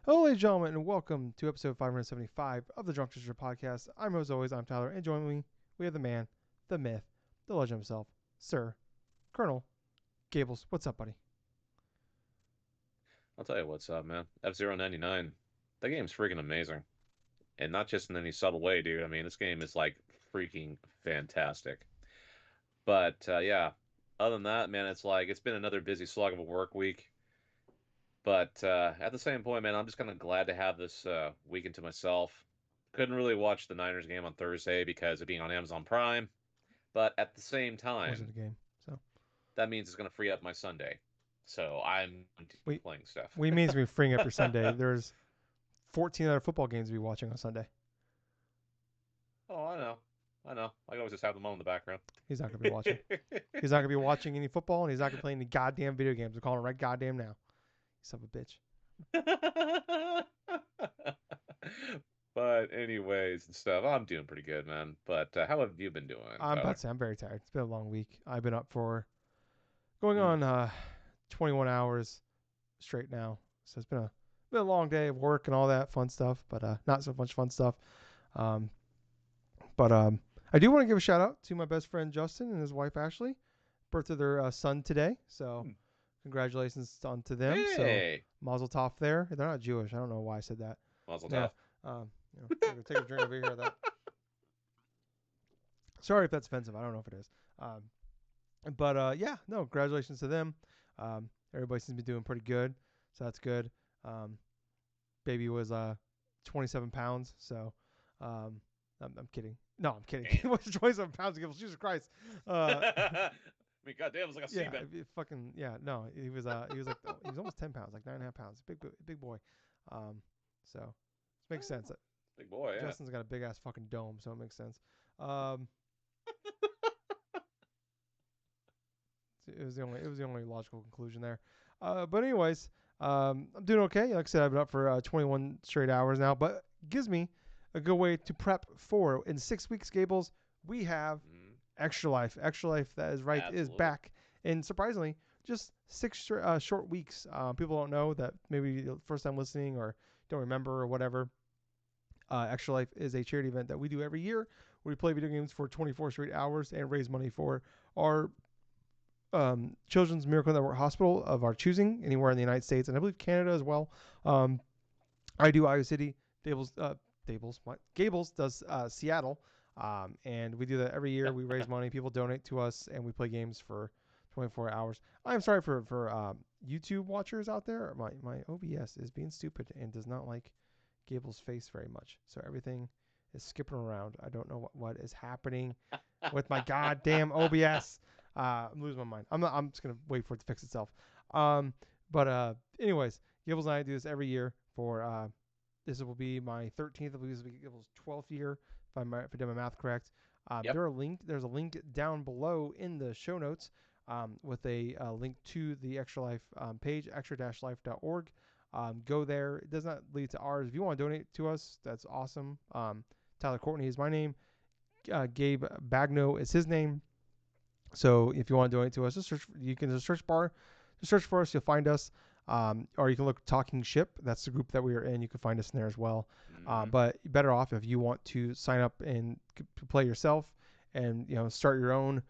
Hello, ladies and gentlemen, and welcome to episode 575 of the DrunkNerds Podcast. As always, I'm Tyler, and joining me, we have the man, the myth, the legend himself, Sir Colonel Gables. What's up, buddy? I'll tell you what's up, man. F-Zero 99. That game's freaking amazing. And not just in any subtle way, dude. I mean, this game is like freaking fantastic. But yeah, other than that, man, it's been another busy slog of a work week. But at the same point, man, I'm just kind of glad to have this weekend to myself. Couldn't really watch the Niners game on Thursday because of being on Amazon Prime. But at the same Wasn't time, the game, so that means it's going to free up my Sunday. So I'm we playing stuff. we means we're freeing up your Sunday. There's 14 other football games to be watching on Sunday. Oh, I know. I know. I can always just have them on in the background. He's not gonna be watching. He's not gonna be watching any football, and he's not gonna play any goddamn video games. We're calling it right goddamn now. You son of a bitch. But anyways and stuff, I'm doing pretty good, man. But how have you been doing, I'm about Tyler? to say I'm very tired. It's been a long week. I've been up for going Mm. on 21 hours straight now. So it's been a long day of work and all that fun stuff, but not so much fun stuff. Um, but I do want to give a shout out to my best friend Justin and his wife Ashley. Birth of their son today, so Hmm. congratulations on to them. So Hey, Mazel Tov there. They're not Jewish. I don't know why I said that. Mazel Yeah. tov. Take a drink over here. That. Sorry if that's offensive. I don't know if it is. But yeah, no, congratulations to them. Everybody seems to be doing pretty good, so that's good. Um, baby was 27 pounds, so I'm kidding. No, I'm kidding. He Damn. was 27 pounds. Jesus Christ. I mean, goddamn, it's like a Yeah, semen. fucking yeah. No, he was like he was almost 10 pounds, like 9.5 pounds. Big boy. So it makes sense. Big boy, yeah. Justin's got a big ass fucking dome, so it makes sense. Um, it was the only logical conclusion there. But anyways, I'm doing okay. Like I said, I've been up for 21 straight hours now, but gives me a good way to prep for. In 6 weeks, Gables, we have Mm, Extra Life. Extra Life, that is right, is absolutely. back. And surprisingly, just six short weeks. People don't know that maybe the first time listening or don't remember or whatever. Extra Life is a charity event that we do every year where we play video games for 24 straight hours and raise money for our Children's Miracle Network Hospital of our choosing, anywhere in the United States and I believe Canada as well. Um, I do Iowa City. Gables does Seattle, and we do that every year. We raise money, people donate to us, and we play games for 24 hours. I'm sorry for YouTube watchers out there. My OBS is being stupid and does not like Gable's face very much, so everything is skipping around. I don't know what is happening with my goddamn OBS. I'm losing my mind. I'm just gonna wait for it to fix itself. Um, but anyways, Gables and I do this every year for this will be my 13th. I believe this will be Gables' 12th year if I did my math correct. Yep. There's a link down below in the show notes with a link to the Extra Life page, extra-life.org. Go there. It does not lead to ours. If you want to donate to us, that's awesome. Tyler Courtney is my name. Gabe Bagno is his name. So if you want to donate to us, you can just search bar, just search for us. You'll find us. Or you can look Talking Ship. That's the group that we are in. You can find us in there as well. Mm-hmm. But better off if you want to sign up and play yourself, and start your own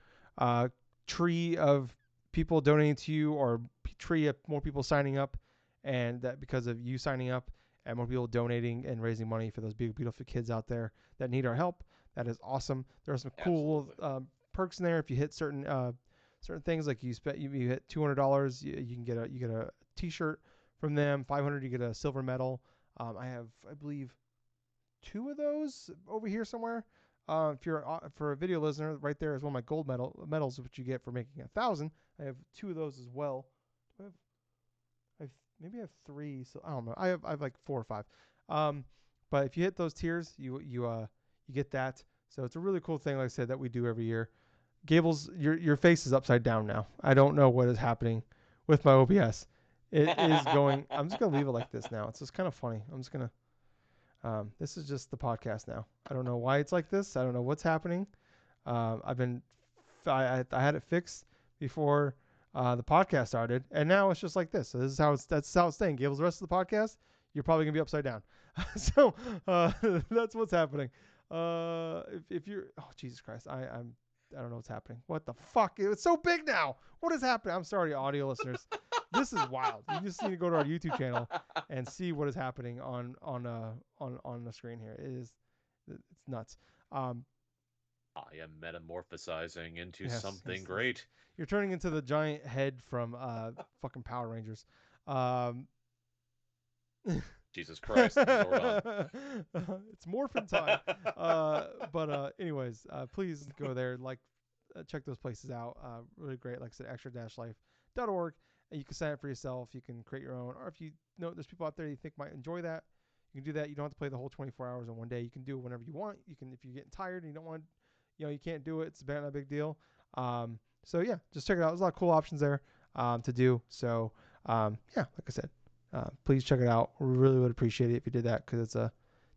tree of people donating to you, or tree of more people signing up, and that because of you signing up and more people donating and raising money for those big beautiful kids out there that need our help. That is awesome. There are some cool Absolutely. perks in there if you hit certain things, like you hit $200, you can get a T-shirt from them. 500, you get a silver medal. I believe 2 of those over here somewhere. If you're for a video listener, right there is one of my gold medals, which you get for making 1,000. I have 2 of those as well. Do maybe I have 3, so I don't know. I have like 4 or 5. But if you hit those tiers, you get that. So it's a really cool thing, like I said, that we do every year. Gables, your face is upside down now. I don't know what is happening with my OBS. It is going. I'm just gonna leave it like this now. It's just kind of funny. I'm just gonna. This is just the podcast now. I don't know why it's like this. I don't know what's happening. I've been. I had it fixed before the podcast started, and now it's just like this. So this is how that's how it's staying. Gables, the rest of the podcast, you're probably gonna be upside down. So that's what's happening. If you're, oh Jesus Christ, I don't know what's happening. What the fuck? It's so big now. What is happening? I'm sorry, audio listeners. This is wild. You just need to go to our YouTube channel and see what is happening on the screen here. It's nuts. Um, I am metamorphosizing into yes, something yes. great. You're turning into the giant head from fucking Power Rangers. Jesus Christ, Zordon. It's morphin time. Anyways, please go there, check those places out. Really great. Like I said, extra-life.org. And you can sign up for yourself. You can create your own. Or if you know there's people out there you think might enjoy that, you can do that. You don't have to play the whole 24 hours in one day. You can do it whenever you want. You can, if you're getting tired and you don't want, you can't do it. It's not a big deal. So yeah, just check it out. There's a lot of cool options there to do. So yeah, like I said, please check it out. We really would appreciate it if you did that, because it's a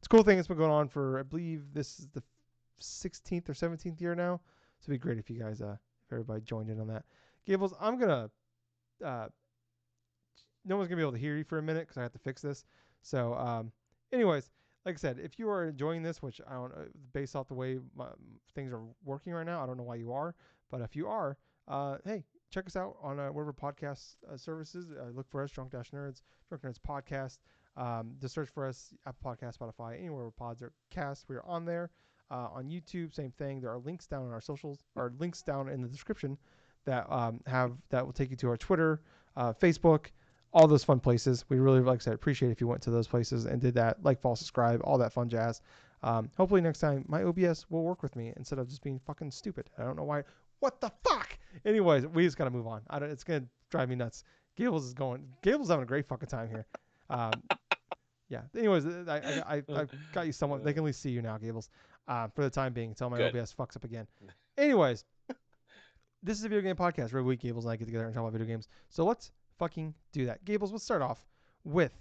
cool thing. It's been going on for, I believe this is the 16th or 17th year now. So it'd be great if you guys, if everybody joined in on that. Gables, I'm gonna, no one's gonna be able to hear you for a minute because I have to fix this. So, anyways, like I said, if you are enjoying this, which I don't, based off the way things are working right now, I don't know why you are, but if you are, hey, check us out on whatever podcast services. Look for us, DrunkNerds Podcast. Just search for us, Apple Podcast, Spotify, anywhere where pods are cast. We are on there. On YouTube, same thing. There are links down in our socials, or links down in the description that that will take you to our Twitter, Facebook, all those fun places. We really, like I said, appreciate if you went to those places and did that, like, follow, subscribe, all that fun jazz. Hopefully next time my OBS will work with me instead of just being fucking stupid. I don't know why. What the fuck? Anyways, we just gotta move on. It's gonna drive me nuts. Gables having a great fucking time here. Yeah. Anyways, I got you somewhat. They can at least see you now, Gables. For the time being, until my Good. OBS fucks up again. Anyways, this is a video game podcast. Every week, Gables and I get together and talk about video games. So let's fucking do that. Gables, let's start off with.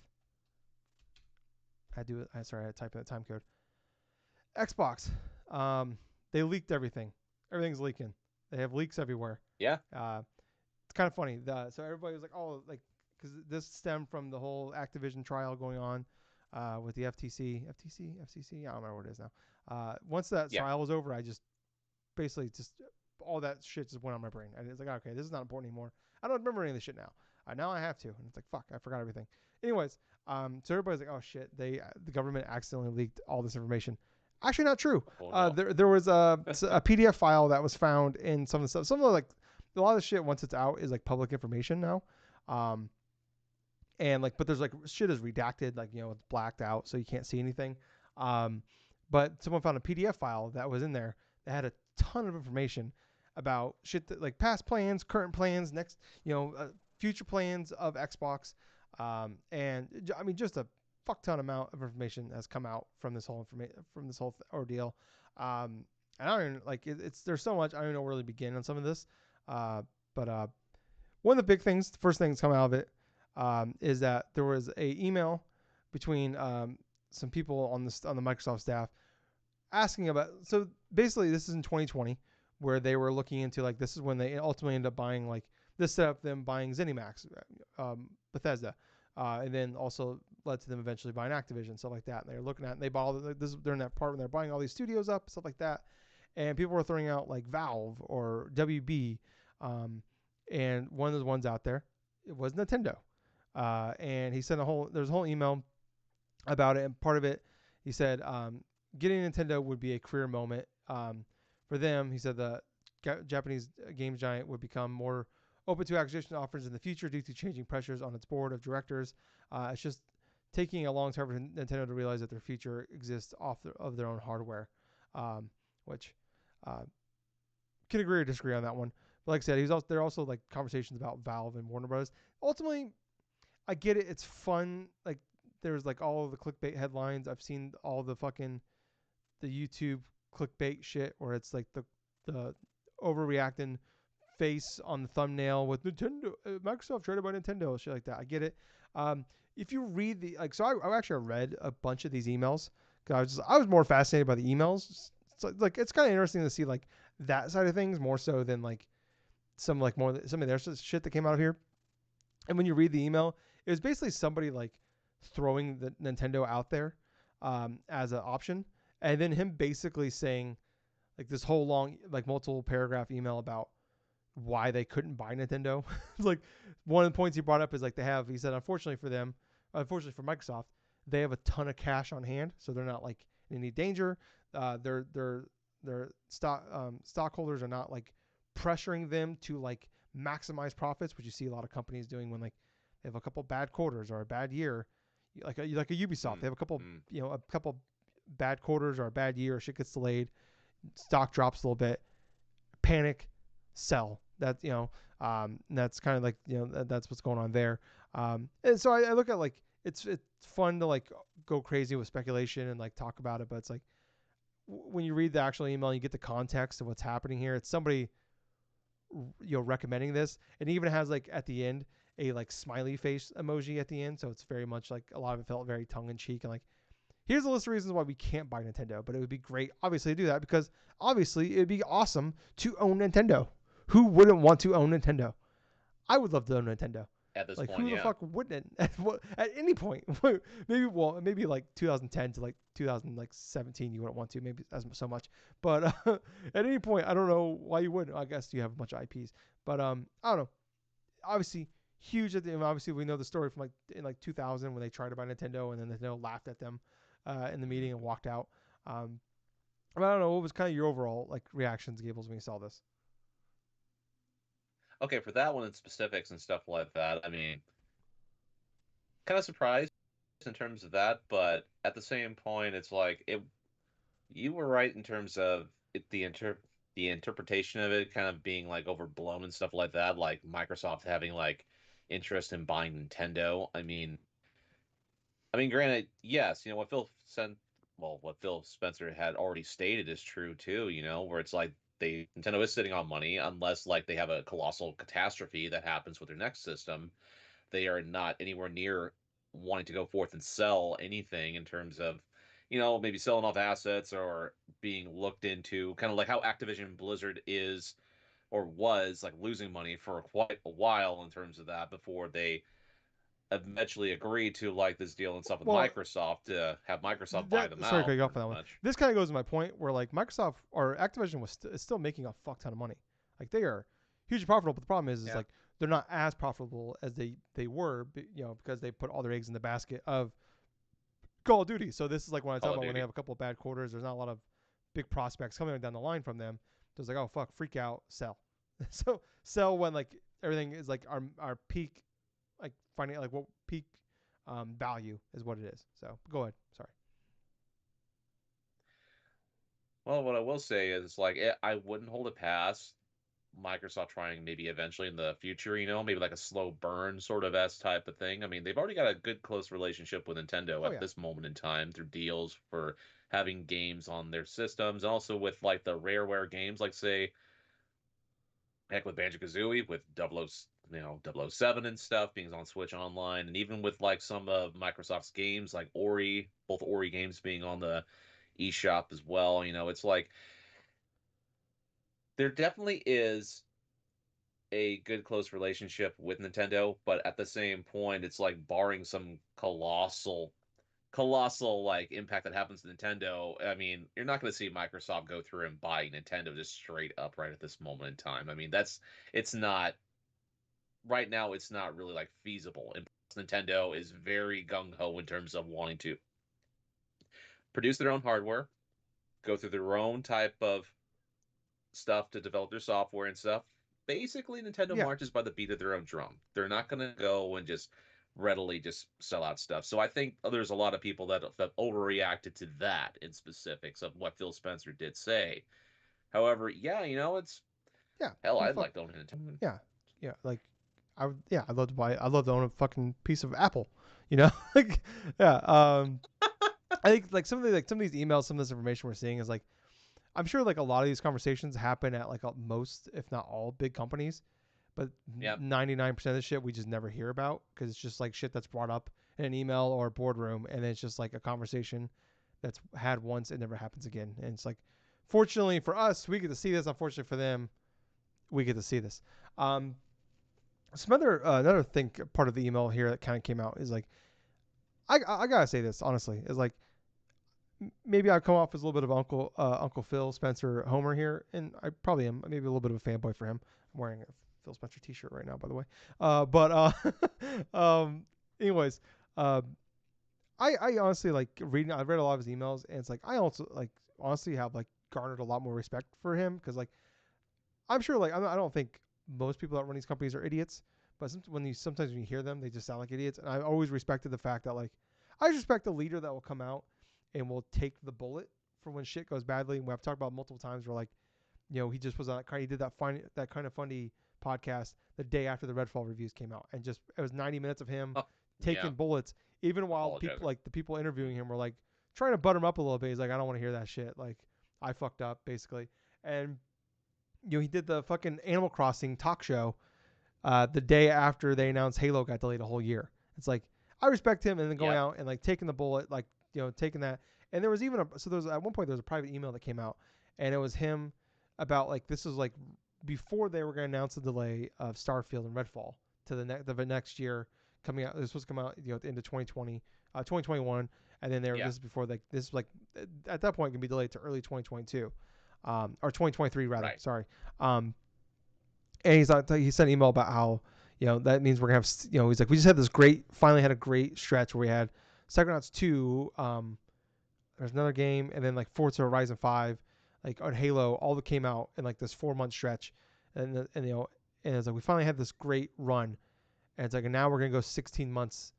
I had to type in the time code. Xbox. They leaked everything. Everything's leaking. They have leaks everywhere. Yeah. It's kind of funny. So everybody was like, oh, like, because this stemmed from the whole Activision trial going on with the FTC. I don't remember what it is now. Once that trial was over, I just basically all that shit just went on my brain. And it's like, okay, this is not important anymore. I don't remember any of this shit now. Now I have to. And it's like, fuck, I forgot everything. Anyways, so everybody's like, oh shit, the government accidentally leaked all this information. Actually, not true. Oh, no. There was a PDF file that was found in some of the stuff. Some of the, like, a lot of the shit once it's out is like public information now. And like, but there's like shit is redacted, like, it's blacked out, so you can't see anything. But someone found a PDF file that was in there that had a ton of information about shit that, like, past plans, current plans, next, future plans of Xbox. And I mean, just a fuck ton amount of information has come out from this whole ordeal. And I don't even, like, there's so much, I don't even know where to begin on some of this. But one of the big things, the first thing that's come out of it, is that there was a email between some people on the Microsoft staff asking about. So basically, this is in 2020, where they were looking into, like, this is when they ultimately ended up buying, like, this set up them buying ZeniMax, Bethesda, and then also led to them eventually buying Activision, stuff like that. And they were looking at, and they bought all this during that part when they're buying all these studios up, stuff like that. And people were throwing out, like, Valve or WB, and one of those ones out there, it was Nintendo. And he sent there's a whole email about it, and part of it, he said, getting Nintendo would be a career moment. For them, he said the Japanese games giant would become more open to acquisition offers in the future due to changing pressures on its board of directors. It's just taking a long time for Nintendo to realize that their future exists of their own hardware, which can agree or disagree on that one. But like I said, there are also, like, conversations about Valve and Warner Bros. Ultimately, I get it. It's fun. Like, there's, like, all of the clickbait headlines. I've seen all the YouTube clickbait shit where it's like the overreacting face on the thumbnail with Nintendo, Microsoft traded by Nintendo, shit like that. I get it. If you read so I actually read a bunch of these emails because I was more fascinated by the emails. So, like, it's kind of interesting to see, like, that side of things more so than, like, some of their shit that came out of here. And when you read the email, it was basically somebody, like, throwing the Nintendo out there as an option, and then him basically saying like this whole long like multiple paragraph email about why they couldn't buy Nintendo. Like one of the points he brought up is like he said unfortunately for Microsoft, they have a ton of cash on hand, so they're not like in any danger. Their stockholders are not like pressuring them to like maximize profits, which you see a lot of companies doing when like they have a couple bad quarters or a bad year, like a Ubisoft. They have a couple Mm. a couple bad quarters or a bad year, shit gets delayed, stock drops a little bit, panic, sell. That's kind of like that's what's going on there. And so I look at like it's fun to like go crazy with speculation and like talk about it, but it's like when you read the actual email, you get the context of what's happening here. It's somebody recommending this, and it even has like at the end a like smiley face emoji at the end, so it's very much like a lot of it felt very tongue in cheek and like here's a list of reasons why we can't buy Nintendo, but it would be great, obviously, to do that because obviously it'd be awesome to own Nintendo. Who wouldn't want to own Nintendo? I would love to own Nintendo. At this Like point, who the yeah. fuck wouldn't at any point? Maybe like 2010 to like 2017 you wouldn't want to maybe as so much, but at any point I don't know why you wouldn't. I guess you have a bunch of IPs, but I don't know. Obviously huge at the end. Obviously we know the story from like in like 2000 when they tried to buy Nintendo and then Nintendo laughed at them in the meeting and walked out. But I don't know what was kind of your overall like reactions, Gables, when you saw this. Okay, for that one and specifics and stuff like that, I mean, kind of surprised in terms of that, but at the same point, it's like it. You were right in terms of the interpretation of it kind of being like overblown and stuff like that, like Microsoft having like interest in buying Nintendo. I mean, granted, yes, what Phil Spencer had already stated is true too. Where it's like Nintendo is sitting on money unless like they have a colossal catastrophe that happens with their next system. They are not anywhere near wanting to go forth and sell anything in terms of, maybe selling off assets or being looked into, kind of like how Activision Blizzard is or was like losing money for quite a while in terms of that before they eventually agreed to like this deal and stuff with Well, Microsoft to have Microsoft buy that them sorry to cut out you off pretty on that one. much. This kind of goes to my point where like Microsoft or Activision is still making a fuck ton of money. Like they are hugely profitable, but the problem is Yeah. like they're not as profitable as they were, because they put all their eggs in the basket of Call of Duty. So this is like when I talk Call of about when they Duty. have a couple of bad quarters, there's not a lot of big prospects coming down the line from them. So it's like, oh fuck, freak out, sell. So sell when like everything is like our peak, like finding like what peak value is what it is. So go ahead. Sorry. Well, what I will say is like I wouldn't hold it past Microsoft trying maybe eventually in the future, maybe like a slow burn sort of S type of thing. I mean, they've already got a good close relationship with Nintendo Oh at yeah. this moment in time through deals for having games on their systems, and also with like the rareware games, like say heck with Banjo Kazooie, with double O 007 and stuff being on Switch Online, and even with like some of Microsoft's games like Ori, both Ori games being on the eShop as well. It's like there definitely is a good close relationship with Nintendo, but at the same point, it's like barring some colossal like impact that happens to Nintendo. I mean, you're not going to see Microsoft go through and buy Nintendo just straight up right at this moment in time. I mean, it's not right now. It's not really like feasible. And Nintendo is very gung ho in terms of wanting to produce their own hardware, go through their own type of stuff to develop their software and stuff. Basically, Nintendo Yeah. marches by the beat of their own drum. They're not going to go and just readily just sell out stuff. So I think there's a lot of people that have overreacted to that in specifics of what Phil Spencer did say. However, yeah, it's Yeah. hell. Who the I'd fuck? like to own a Nintendo. Yeah. Yeah. Like I would. Yeah. I'd love to buy. I'd love to own a fucking piece of Apple. You know. Like yeah. I think like some of these emails, some of this information we're seeing is like I'm sure like a lot of these conversations happen at like most, if not all, big companies, but Yep. 99% of the shit we just never hear about because it's just like shit that's brought up in an email or a boardroom, and then it's just like a conversation that's had once and never happens again. And it's like, fortunately for us, we get to see this. Unfortunately for them, we get to see this. Um, some other another thing part of the email here that kind of came out is like I gotta say this honestly is like maybe I come off as a little bit of Uncle Phil Spencer Homer here, and I probably am maybe a little bit of a fanboy for him. I'm wearing a Phil Spencer T-shirt right now, by the way. But um, anyways, uh, I honestly like reading. I've read a lot of his emails, and it's like I also like honestly have like garnered a lot more respect for him because like I'm sure like I don't think most people that run these companies are idiots, but sometimes when you hear them, they just sound like idiots. And I always respected the fact that like I respect the leader that will come out and will take the bullet for when shit goes badly. And I've talked about multiple times where like he just was on he did that kind of funny podcast the day after the Redfall reviews came out, and just it was 90 minutes of him Oh, yeah, taking bullets, even while people apologizing. like the people interviewing him were like trying to butter him up a little bit. He's like, I don't want to hear that shit. Like I fucked up basically, and he did the fucking Animal Crossing talk show the day after they announced Halo got delayed a whole year. It's like I respect him, and then going Yep. out and like taking the bullet, like taking that. And there was even there was at one point there was a private email that came out, and it was him about like this was like before they were going to announce the delay of Starfield and Redfall to the next year coming out. This was come out at the end of 2020, 2021, and then Yeah. this is before like this like at that point can be delayed to early 2022, or 2023 rather. Right. Sorry. Um, and he sent an email about how that means we're gonna have he's like we just had this finally had a great stretch where we had Psychonauts 2, there's another game, and then like Forza Horizon 5, like on Halo, all that came out in like this 4 month stretch, and and it's like we finally had this great run, and it's like and now we're gonna go 16 months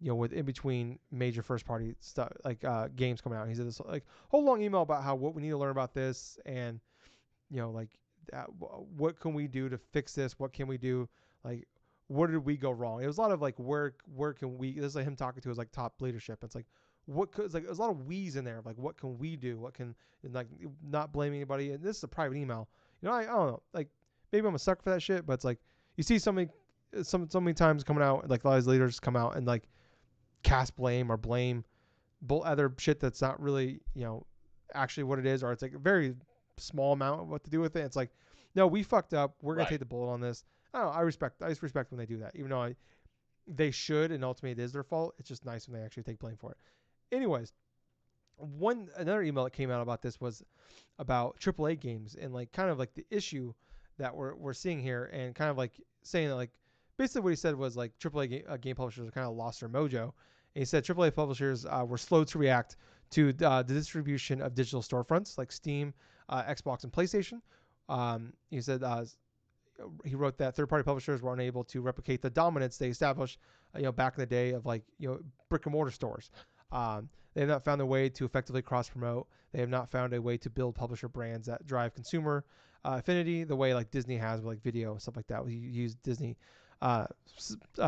with in between major first party stuff like games coming out. And he said this like whole long email about how what we need to learn about this, and like what can we do to fix this? What can we do? Like, where did we go wrong? It was a lot of like where can we? This is like him talking to his like top leadership. It's like it's like there's a lot of we's in there. Like, what can we do? What can and like not blaming anybody. And this is a private email. I don't know. Like maybe I'm a sucker for that shit, but it's like you see so many times coming out like a lot of these leaders come out and like cast blame or blame other shit that's not really actually what it is, or it's like a very small amount of what to do with it. It's like, no, we fucked up. We're gonna Right. take the bullet on this. I don't know. I just respect when they do that, even though they should, and ultimately it is their fault. It's just nice when they actually take blame for it. Anyways, another email that came out about this was about AAA games and like kind of like the issue that we're seeing here, and kind of like saying that like basically what he said was like game publishers kind of lost their mojo. And he said AAA publishers were slow to react to the distribution of digital storefronts like Steam, Xbox, and PlayStation. He said he wrote that third-party publishers were unable to replicate the dominance they established, back in the day of like brick and mortar stores. They have not found a way to effectively cross-promote. They have not found a way to build publisher brands that drive consumer affinity the way like Disney has with like video and stuff like that. We use Disney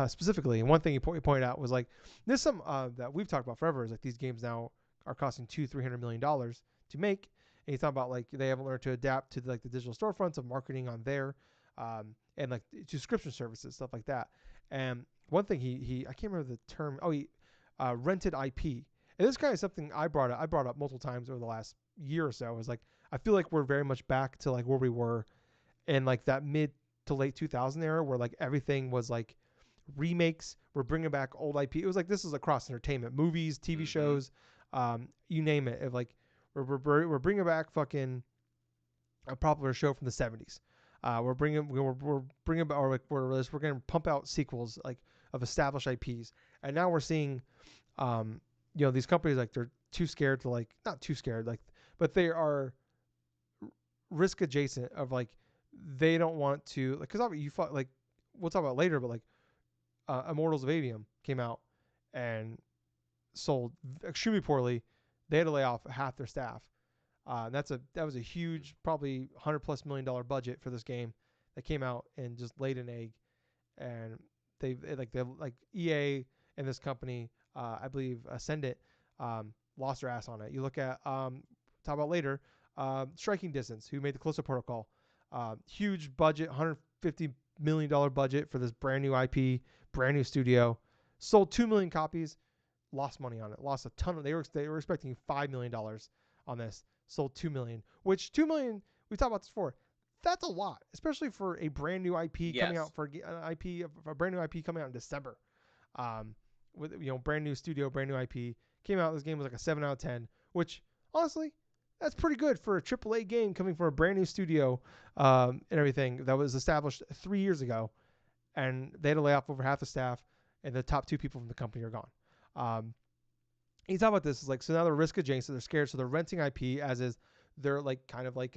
specifically. And one thing he pointed out was like this some that we've talked about forever is like these games now are costing $200-300 million to make. And he's talking about like they haven't learned to adapt to like the digital storefronts of marketing on there, and like subscription services, stuff like that. And one thing he I can't remember the term. Oh, he rented IP. And this kind of something I brought up multiple times over the last year or so. Is like I feel like we're very much back to like where we were in like that mid to late 2000 era, where like everything was like remakes. We're bringing back old IP. It was like this is across entertainment, movies, TV Mm-hmm. shows, you name it. If like we're bringing back fucking a popular show from the 70s. We're bringing back, or like we're going to pump out sequels like of established IPs, and now we're seeing these companies like they're too scared to like not too scared like, but they are risk adjacent of like they don't want to like because you fought like we'll talk about later, but like Immortals of Avium came out and sold extremely poorly. They had to lay off half their staff. That was a huge, probably $100+ million budget for this game that came out and just laid an egg. And they like EA and this company, I believe Ascendant, lost their ass on it. You look at talk about later, Striking Distance, who made the Close Up Protocol, huge budget, $150 million budget for this brand new IP, brand new studio, sold 2 million copies, lost money on it, lost a ton of. They were expecting $5 million on this, sold 2 million, which 2 million we talked about this before. That's a lot, especially for a brand new IP coming Yes. out for an IP, a brand new IP coming out in December. with brand new studio, brand new IP. Came out. This game was like a 7 out of 10, which honestly, that's pretty good for a AAA game coming from a brand new studio and everything that was established 3 years ago, and they had to lay off over half the staff, and the top 2 people from the company are gone. You talk about this is like, so now they're risk adjacent, they're scared, so they're renting IP as is. They're like kind of like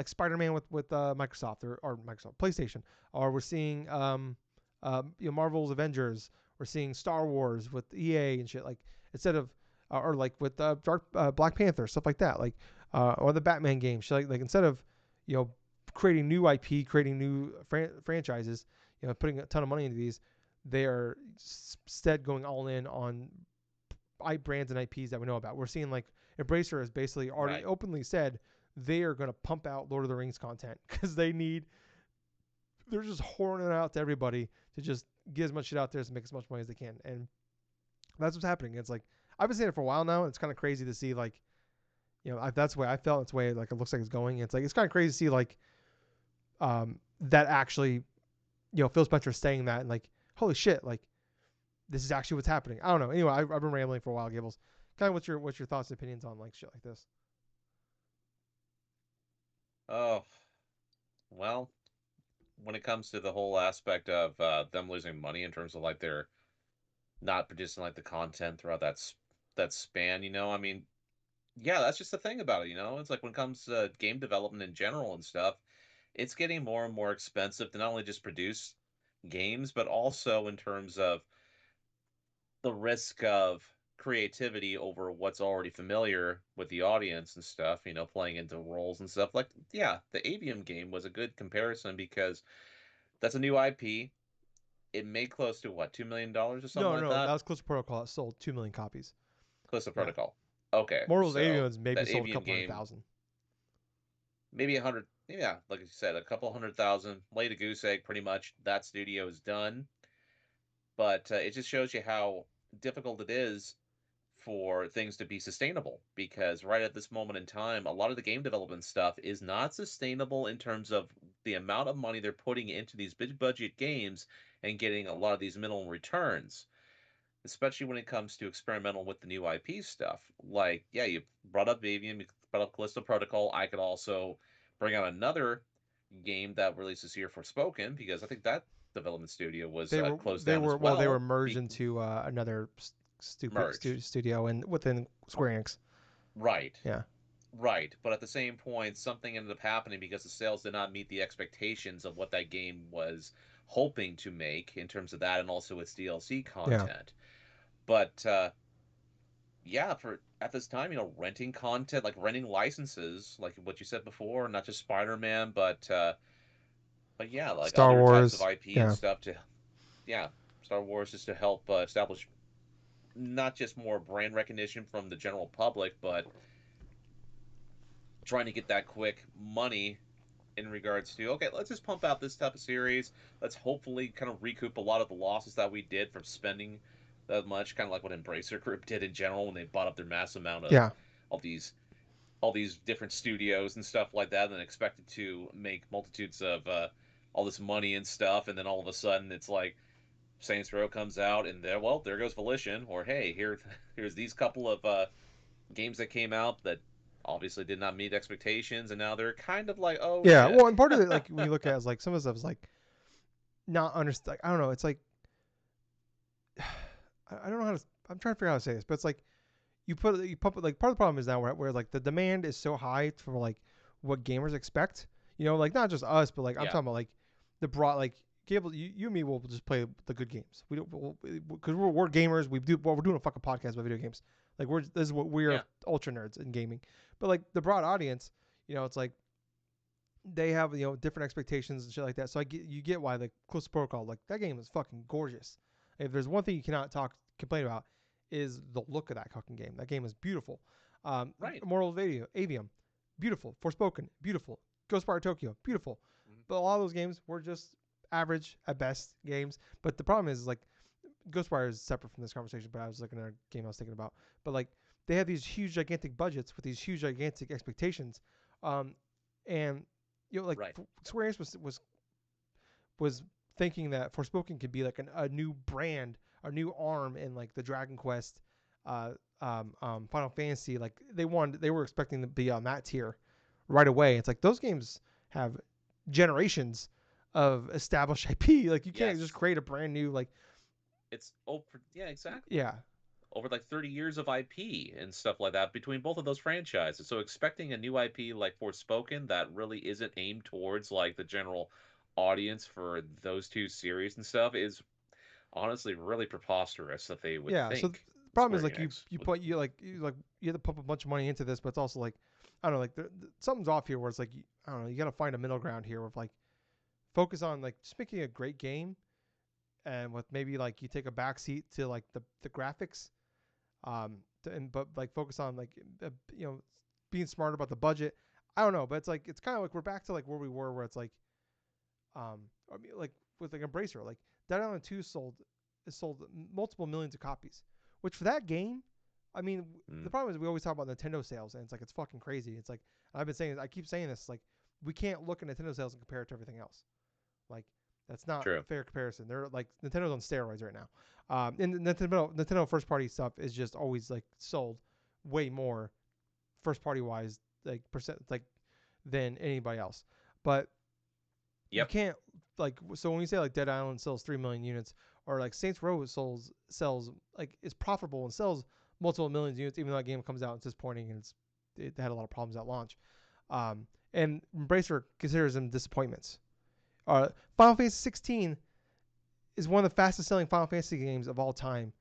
Spider-Man with Microsoft or Microsoft PlayStation, or we're seeing Marvel's Avengers, we're seeing Star Wars with EA and shit, like instead of or like with Black Panther, stuff like that, like or the Batman game, shit, like instead of creating new IP, creating new franchises, putting a ton of money into these, they are instead going all in on brands and IPs that we know about. We're seeing like Embracer has basically already openly said they are going to pump out Lord of the Rings content because they're just whoring it out to everybody to just get as much shit out there to make as much money as they can. And that's what's happening. It's like, I've been saying it for a while now. And it's kind of crazy to see like, that's the way I felt. It's the way like it looks like it's going. It's like, it's kind of crazy to see like, that actually, Phil Spencer saying that and like, holy shit, like this is actually what's happening. I don't know. Anyway, I've been rambling for a while, Gables. Kind of what's your thoughts and opinions on like shit like this? Oh, well, when it comes to the whole aspect of them losing money in terms of like they're not producing like the content throughout that span, I mean, yeah, that's just the thing about it, It's like when it comes to game development in general and stuff, it's getting more and more expensive to not only just produce games, but also in terms of the risk of creativity over what's already familiar with the audience and stuff, playing into roles and stuff. Like, yeah, the Avium game was a good comparison because that's a new IP. It made close to what, $2 million or something like No, that that? was Callisto Protocol. It sold 2 million copies. Callisto Yeah. Protocol. Okay, Mortal so Aliens maybe that sold a Avium couple hundred game, thousand. maybe 100, yeah, like you said, a couple 100,000, laid a goose egg pretty much. That studio is done. But it just shows you how difficult it is for things to be sustainable because right at this moment in time, a lot of the game development stuff is not sustainable in terms of the amount of money they're putting into these big budget games and getting a lot of these minimal returns, especially when it comes to experimental with the new IP stuff. Like, yeah, you brought up Avian, you brought up Callisto Protocol. I could also bring out another game that releases here for Spoken because I think that development studio was They were closed they down were as well they were well. merged into another Merged. studio and within Square Enix. Right. Yeah. Right, but at the same point, something ended up happening because the sales did not meet the expectations of what that game was hoping to make in terms of that and also its DLC Yeah. content. But yeah, for at this time, renting content, like renting licenses, like what you said before, not just Spider-Man, but yeah, like Star other types of Wars. IP and Yeah. stuff to, yeah, Star Wars is to help establish not just more brand recognition from the general public, but trying to get that quick money in regards to, okay, let's just pump out this type of series. Let's hopefully kind of recoup a lot of the losses that we did from spending that much, kind of like what Embracer Group did in general when they bought up their massive amount of Yeah. all these all these different studios and stuff like that, and then expected to make multitudes of all this money and stuff, and then all of a sudden it's like Saints Row comes out, and there goes Volition, or hey, here's these couple of games that came out that obviously did not meet expectations, and now they're kind of like, oh Yeah. shit. Well, and part of it, like when you look at it, is like some of the stuff is like not understand. Like, I don't know. It's like I don't know how to. I'm trying to figure out how to say this, but it's like you pump it, like part of the problem is now where like the demand is so high for like what gamers expect. Like not just us, but like I'm Yeah, talking about like the broad like Gable, you and me will just play the good games. We don't because we're gamers. We're doing a fucking podcast about video games. Like this is what we are yeah, ultra nerds in gaming. But like the broad audience, it's like they have different expectations and shit like that. So you get why the Close Protocol, like that game is fucking gorgeous. If there's one thing you cannot complain about is the look of that fucking game. That game is beautiful. right. Mortal Avium, beautiful. Forspoken, beautiful. Ghostwire Tokyo, beautiful. Mhm. But a lot of those games were just average at best games. But the problem is like Ghostwire is separate from this conversation. But I was looking at a game I was thinking about. But like they have these huge gigantic budgets with these huge gigantic expectations, and like Right. Square Enix was thinking that Forspoken could be like a new brand a new arm in like the Dragon Quest, Final Fantasy. Like they were expecting to be on that tier right away. It's like those games have generations of established IP. Like you can't just Yes, create a brand new like it's over. Yeah, exactly. yeah Over like 30 years of IP and stuff like that between both of those franchises. So expecting a new IP like Forspoken that really isn't aimed towards like the general audience for those two series and stuff is honestly really preposterous that they would yeah. So the think. problem is Square like you Enix you would. put you have to pump a bunch of money into this, but it's also like I don't know like something's off here where it's like I don't know you got to find a middle ground here with like focus on like just making a great game and with maybe like you take a backseat to like the graphics but like focus on like you know being smart about the budget. I don't know, but it's like it's kind of like we're back to like where we were, where it's like I mean, like with like Embracer, like Dead Island 2 sold multiple millions of copies, which for that game, I mean, the Mm, problem is we always talk about Nintendo sales, and it's like it's fucking crazy. It's like I've been saying, I keep saying this, like we can't look at Nintendo sales and compare it to everything else. Like that's not true. a fair comparison. They're like Nintendo's on steroids right now. And Nintendo first party stuff is just always like sold way more first party wise, like percent like than anybody else. But you Yep. can't like so when you say like Dead Island sells 3 million units or like Saints Row sells like is profitable and sells multiple millions of units even though that game comes out it's disappointing and it had a lot of problems at launch. And Embracer considers them disappointments. Final Fantasy 16 is one of the fastest selling Final Fantasy games of all time,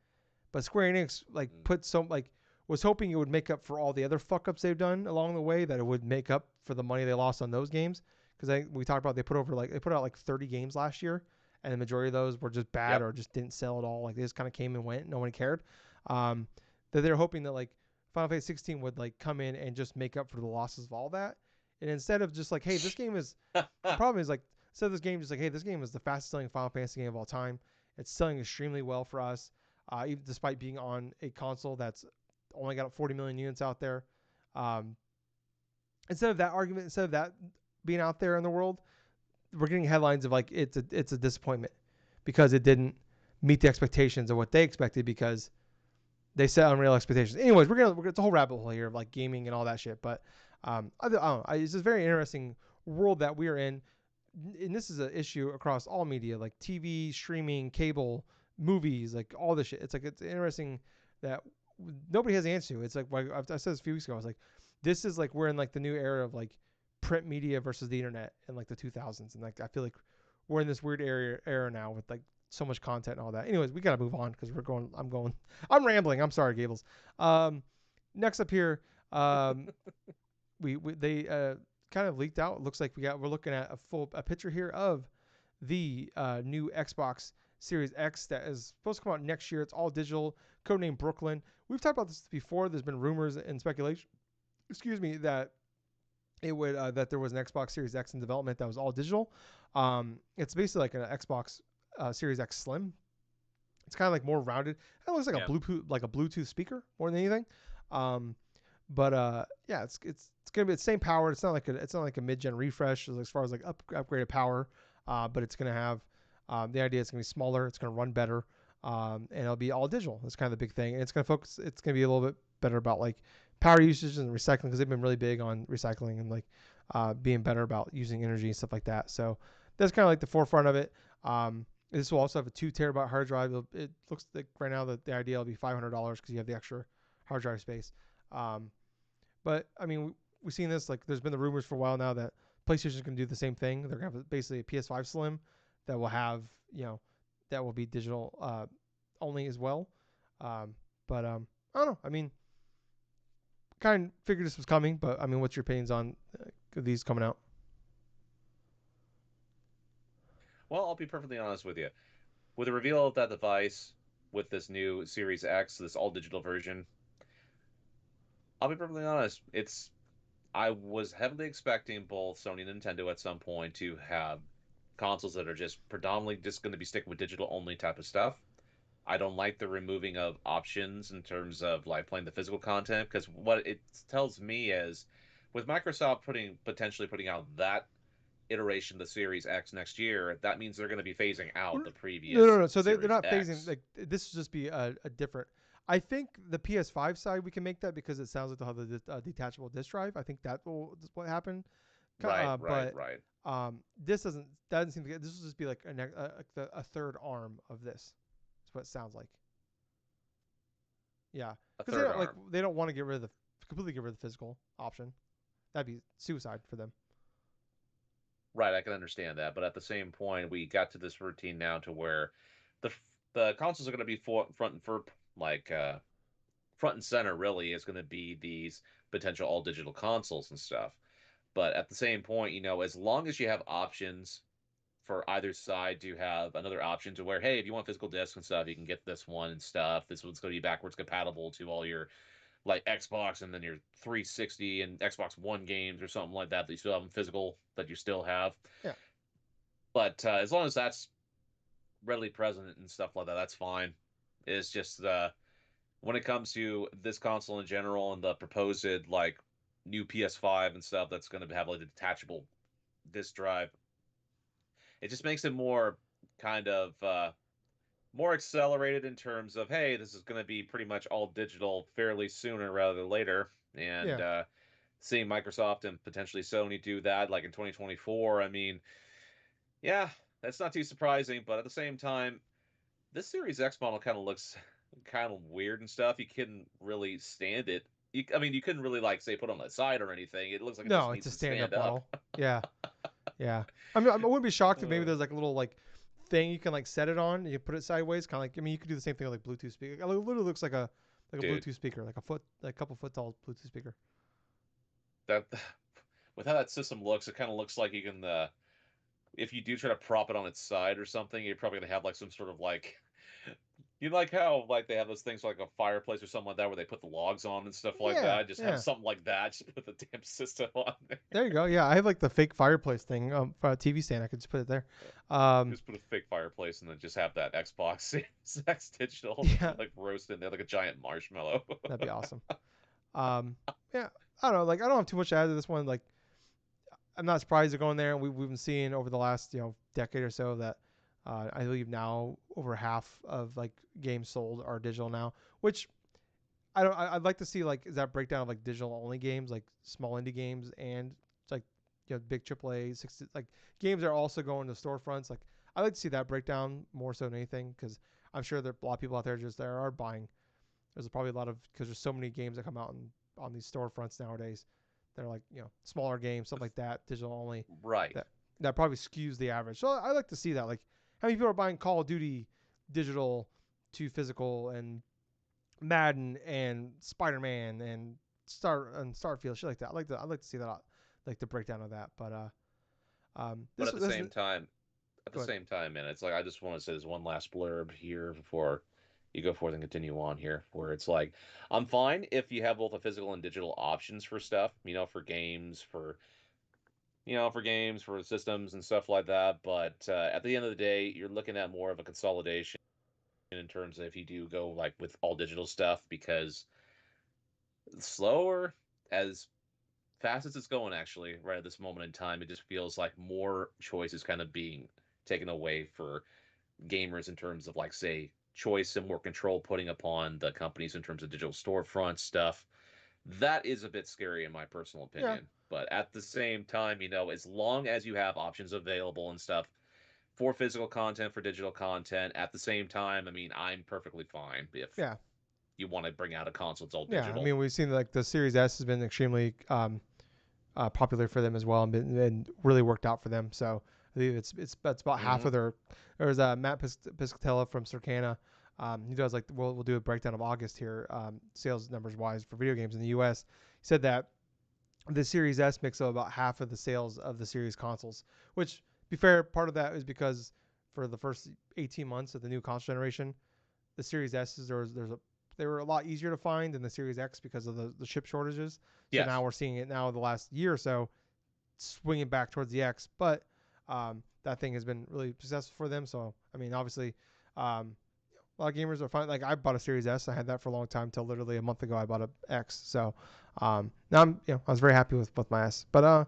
but Square Enix like Mm, put some like was hoping it would make up for all the other fuck ups they've done along the way, that it would make up for the money they lost on those games. Because we talked about they put out like 30 games last year, and the majority of those were just bad yep. or just didn't sell at all. Like they just kind of came and went, no one cared. Um, that they're hoping that like Final Fantasy 16 would like come in and just make up for the losses of all that, and instead of just like, hey, this game is the problem is like instead of this game just like, hey, this game is the fastest selling Final Fantasy game of all time. It's selling extremely well for us, even despite being on a console that's only got 40 million units out there. Um, instead of that being out there in the world, we're getting headlines of like it's a disappointment because it didn't meet the expectations of what they expected because they set unreal expectations. Anyways, it's a whole rabbit hole here of like gaming and all that shit. But I don't know. It's just a very interesting world that we are in, and this is an issue across all media, like TV, streaming, cable, movies, like all this shit. It's like it's interesting that nobody has the answer to. It's like I said this a few weeks ago. I was like, this is like we're in like the new era of like print media versus the internet in like the 2000s, and like I feel like we're in this weird era now with like so much content and all that. Anyways, we gotta move on because we're going. I'm rambling. I'm sorry, Gables. Um, next up here, um, we they kind of leaked out. It looks like we're looking at a picture here of the new Xbox Series X that is supposed to come out next year. It's all digital, codenamed Brooklyn. We've talked about this before. There's been rumors and speculation, excuse me, that it would that there was an Xbox Series X in development that was all digital. It's basically like an Xbox Series X Slim. It's kind of like more rounded. It looks Yeah. like a Bluetooth speaker more than anything. Um, but yeah, it's gonna be the same power. It's not like a mid gen refresh as far as like upgraded power. But it's gonna have the idea. It's gonna be smaller. It's gonna run better. And it'll be all digital. That's kind of the big thing. And it's gonna focus. It's gonna be a little bit better about like power usage and recycling because they've been really big on recycling and like being better about using energy and stuff like that. So that's kind of like the forefront of it. This will also have a 2 terabyte hard drive. It looks like right now that the idea will be $500 because you have the extra hard drive space. Um, but I mean, we've seen this. Like, there's been the rumors for a while now that PlayStation's going to do the same thing. They're going to have basically a PS5 Slim that will have, that will be digital only as well. But I don't know. I mean, kind of figured this was coming. But I mean, what's your opinions on these coming out? Well, I'll be perfectly honest with you. With the reveal of that device with this new Series X, this all digital version, I'll be perfectly honest. I was heavily expecting both Sony and Nintendo at some point to have consoles that are just predominantly just going to be sticking with digital only type of stuff. I don't like the removing of options in terms of like playing the physical content because what it tells me is with Microsoft potentially putting out that iteration of the Series X next year, that means they're going to be phasing out the No, no, previous no. So they're Series not phasing. X. Like this will just be a different. I think the PS5 side we can make that because it sounds like they'll have the detachable disk drive. I think that will what happened. Right, right, But right. this doesn't seem to get. This will just be like a third arm of this. That's what it sounds like. Yeah, A because they third don't like arm. they don't want to get rid of the completely get rid of the physical option. That'd be suicide for them. Right, I can understand that, but at the same point, we got to this routine now to where the the consoles are going to be front and for like front and center. Really, is going to be these potential all digital consoles and stuff. But at the same point, as long as you have options for either side to have another option to where, hey, if you want physical discs and stuff, you can get this one and stuff. This one's going to be backwards compatible to all your like Xbox and then your 360 and Xbox One games or something like that that you still have in physical that you still have. Yeah, But as long as that's readily present and stuff like that, that's fine. It's just when it comes to this console in general and the proposed like new PS5 and stuff that's going to have like a detachable disk drive, it just makes it more kind of more accelerated in terms of, hey, this is going to be pretty much all digital fairly sooner rather than later. And yeah, seeing Microsoft and potentially Sony do that like in 2024, I mean, yeah, that's not too surprising. But at the same time, this Series X model kind of looks kind of weird and stuff. You couldn't really stand it. I mean, you couldn't really like say put it on the side or anything. It looks like it just no, it's needs a to stand stand-up up. model. Yeah, yeah. I wouldn't be shocked if maybe Uh, there's like a little like thing you can like set it on. And you put it sideways, kind of like. I mean, you could do the same thing with like Bluetooth speaker. It literally looks like a Dude, Bluetooth speaker, like a couple foot tall Bluetooth speaker. that with how that system looks, it kind of looks like you can if you do try to prop it on its side or something, you're probably gonna have like some sort of like you like how like they have those things like a fireplace or something like that where they put the logs on and stuff like Yeah, that. Just have yeah. something like that. Just put the damn system on there. There you go. Yeah, I have like the fake fireplace thing for a TV stand. I could just put it there. Um, Just put a fake fireplace and then just have that Xbox Series X digital yeah, like roast in there like a giant marshmallow. that'd be awesome. Um, yeah, I don't know. Like I don't have too much to add to this one. Like I'm not surprised they're going there. We've been seeing over the last decade or so that I believe now over half of like games sold are digital now, which I don't. I'd like to see like is that breakdown of like digital only games, like small indie games, and like big AAA 60, like games that are also going to storefronts. Like I like to see that breakdown more so than anything because I'm sure there are a lot of people out there just there are buying. There's probably a lot of because there's so many games that come out on these storefronts nowadays. They're like smaller games, stuff like that, digital only. Right. That that probably skews the average. So I like to see that. Like how many people are buying Call of Duty digital to physical and Madden and Spider Man and Starfield, shit like that. I'd like to see that, like the breakdown of that. But But this this at the go ahead. same time, man, it's like I just want to say this one last blurb here before you go forth and continue on here, where it's like I'm fine if you have both a physical and digital options for stuff, for games, for games, for systems and stuff like that. But at the end of the day, you're looking at more of a consolidation in terms of if you do go like with all digital stuff because slower as fast as it's going actually right at this moment in time, it just feels like more choice is kind of being taken away for gamers in terms of like say choice and more control putting upon the companies in terms of digital storefront stuff. That is a bit scary in my personal Yeah, opinion. But at the same time, as long as you have options available and stuff for physical content, for digital content, at the same time, I mean, I'm perfectly fine if yeah, you want to bring out a console that's all yeah. I digital. mean, we've seen like the Series S has been extremely popular for them as well and really worked out for them. So I think it's about half Mm-hmm. of their. There's Matt Piscatella from Circana. He does like we'll do a breakdown of August here, sales numbers wise for video games in the U.S. He said that the Series S makes up about half of the sales of the Series consoles. Which, to be fair, part of that is because for the first 18 months of the new console generation, the Series S's they were a lot easier to find than the Series X because of the chip shortages. So now Yes. we're seeing it now the last year or so swinging back towards the X, but that thing has been really successful for them. So I mean, obviously, a lot of gamers are fine. Like I bought a Series S, I had that for a long time until literally a month ago I bought a X. So now I was very happy with my S. But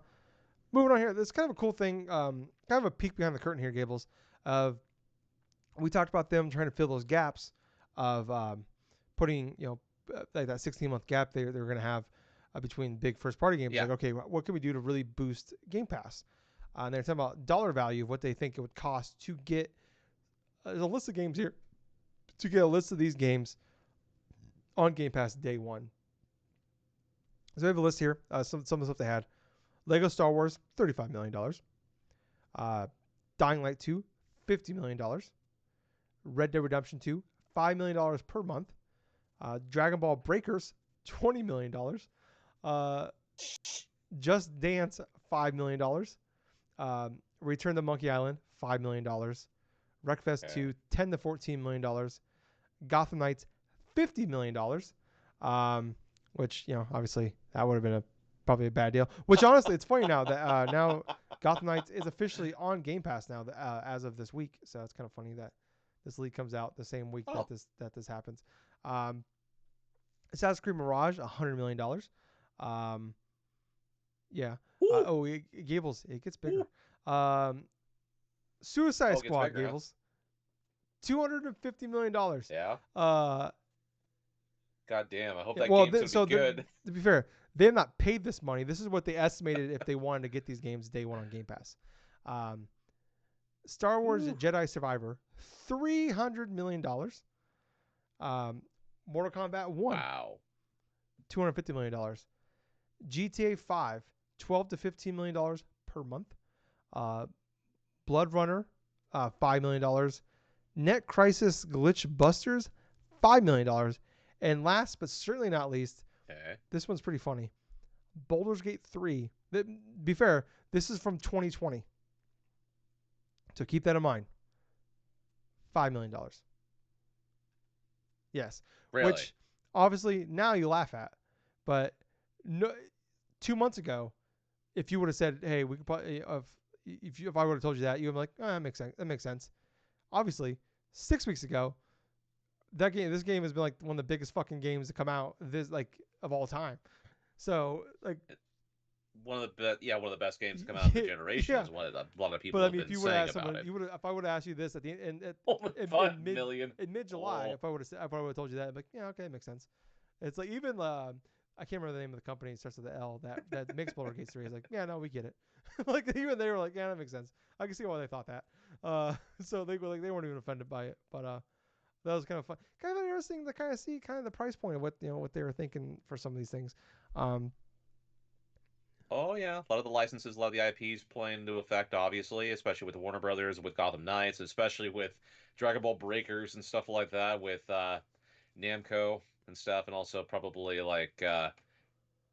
moving on here. This is kind of a cool thing. Kind of a peek behind the curtain here, Gables. Of we talked about them trying to fill those gaps of putting, like that 16-month gap they were going to have between big first-party games. Yeah. Like, okay, what can we do to really boost Game Pass? And they're talking about dollar value of what they think it would cost to get. There's a list of games here. To get a list of these games on Game Pass day one. So we have a list here. Some of the stuff they had. Lego Star Wars, $35 million. Dying Light 2, $50 million. Red Dead Redemption 2, $5 million per month. Dragon Ball Breakers, $20 million. Just Dance, $5 million. Return to Monkey Island, $5 million. Wreckfest 2, $10 to $14 million. Gotham Knights, $50 million. Which, obviously that would have been probably a bad deal. Which honestly, it's funny now that now Gotham Knights is officially on Game Pass now as of this week. So it's kind of funny that this league comes out the same week that this happens. Assassin's Creed Mirage, $100 million. Yeah. Gables, it gets bigger. Suicide Squad, bigger, Gables, $250 million. Yeah. God damn! I hope that game's gonna be good. To be fair, they have not paid this money. This is what they estimated if they wanted to get these games day one on Game Pass. Star Wars Jedi Survivor, $300 million. Mortal Kombat 1, wow, $250 million. GTA 5, $12 to $15 million per month. Blood Runner, $5 million. Net Crisis Glitch Busters, $5 million. And last but certainly not least, this one's pretty funny. Baldur's Gate 3. Be fair, this is from 2020. So keep that in mind. $5 million. Yes. Really? Which obviously now you laugh at. But 2 months ago, if you would have said, hey, we could probably, if I would have told you that, you would be like, that makes sense. That makes sense. Obviously, 6 weeks ago, this game has been like one of the biggest fucking games to come out of all time. So one of the best games to come out of the generation is what a lot of people have been saying about it. If I would have asked you this at the end in mid-July, if I would have told you that, I'd be like, yeah, okay, it makes sense. It's like even I can't remember the name of the company. It starts with the L that makes Baldur's Gate 3. It's like, yeah, no, we get it. Like even they were like, yeah, that makes sense. I can see why they thought that. So they were like, they weren't even offended by it, but that was kind of fun. Kind of interesting to kind of see kind of the price point of what they were thinking for some of these things. Oh yeah, a lot of the licenses, a lot of the IPs play into effect, obviously, especially with Warner Brothers, with Gotham Knights, especially with Dragon Ball Breakers and stuff like that, with Namco and stuff, and also probably like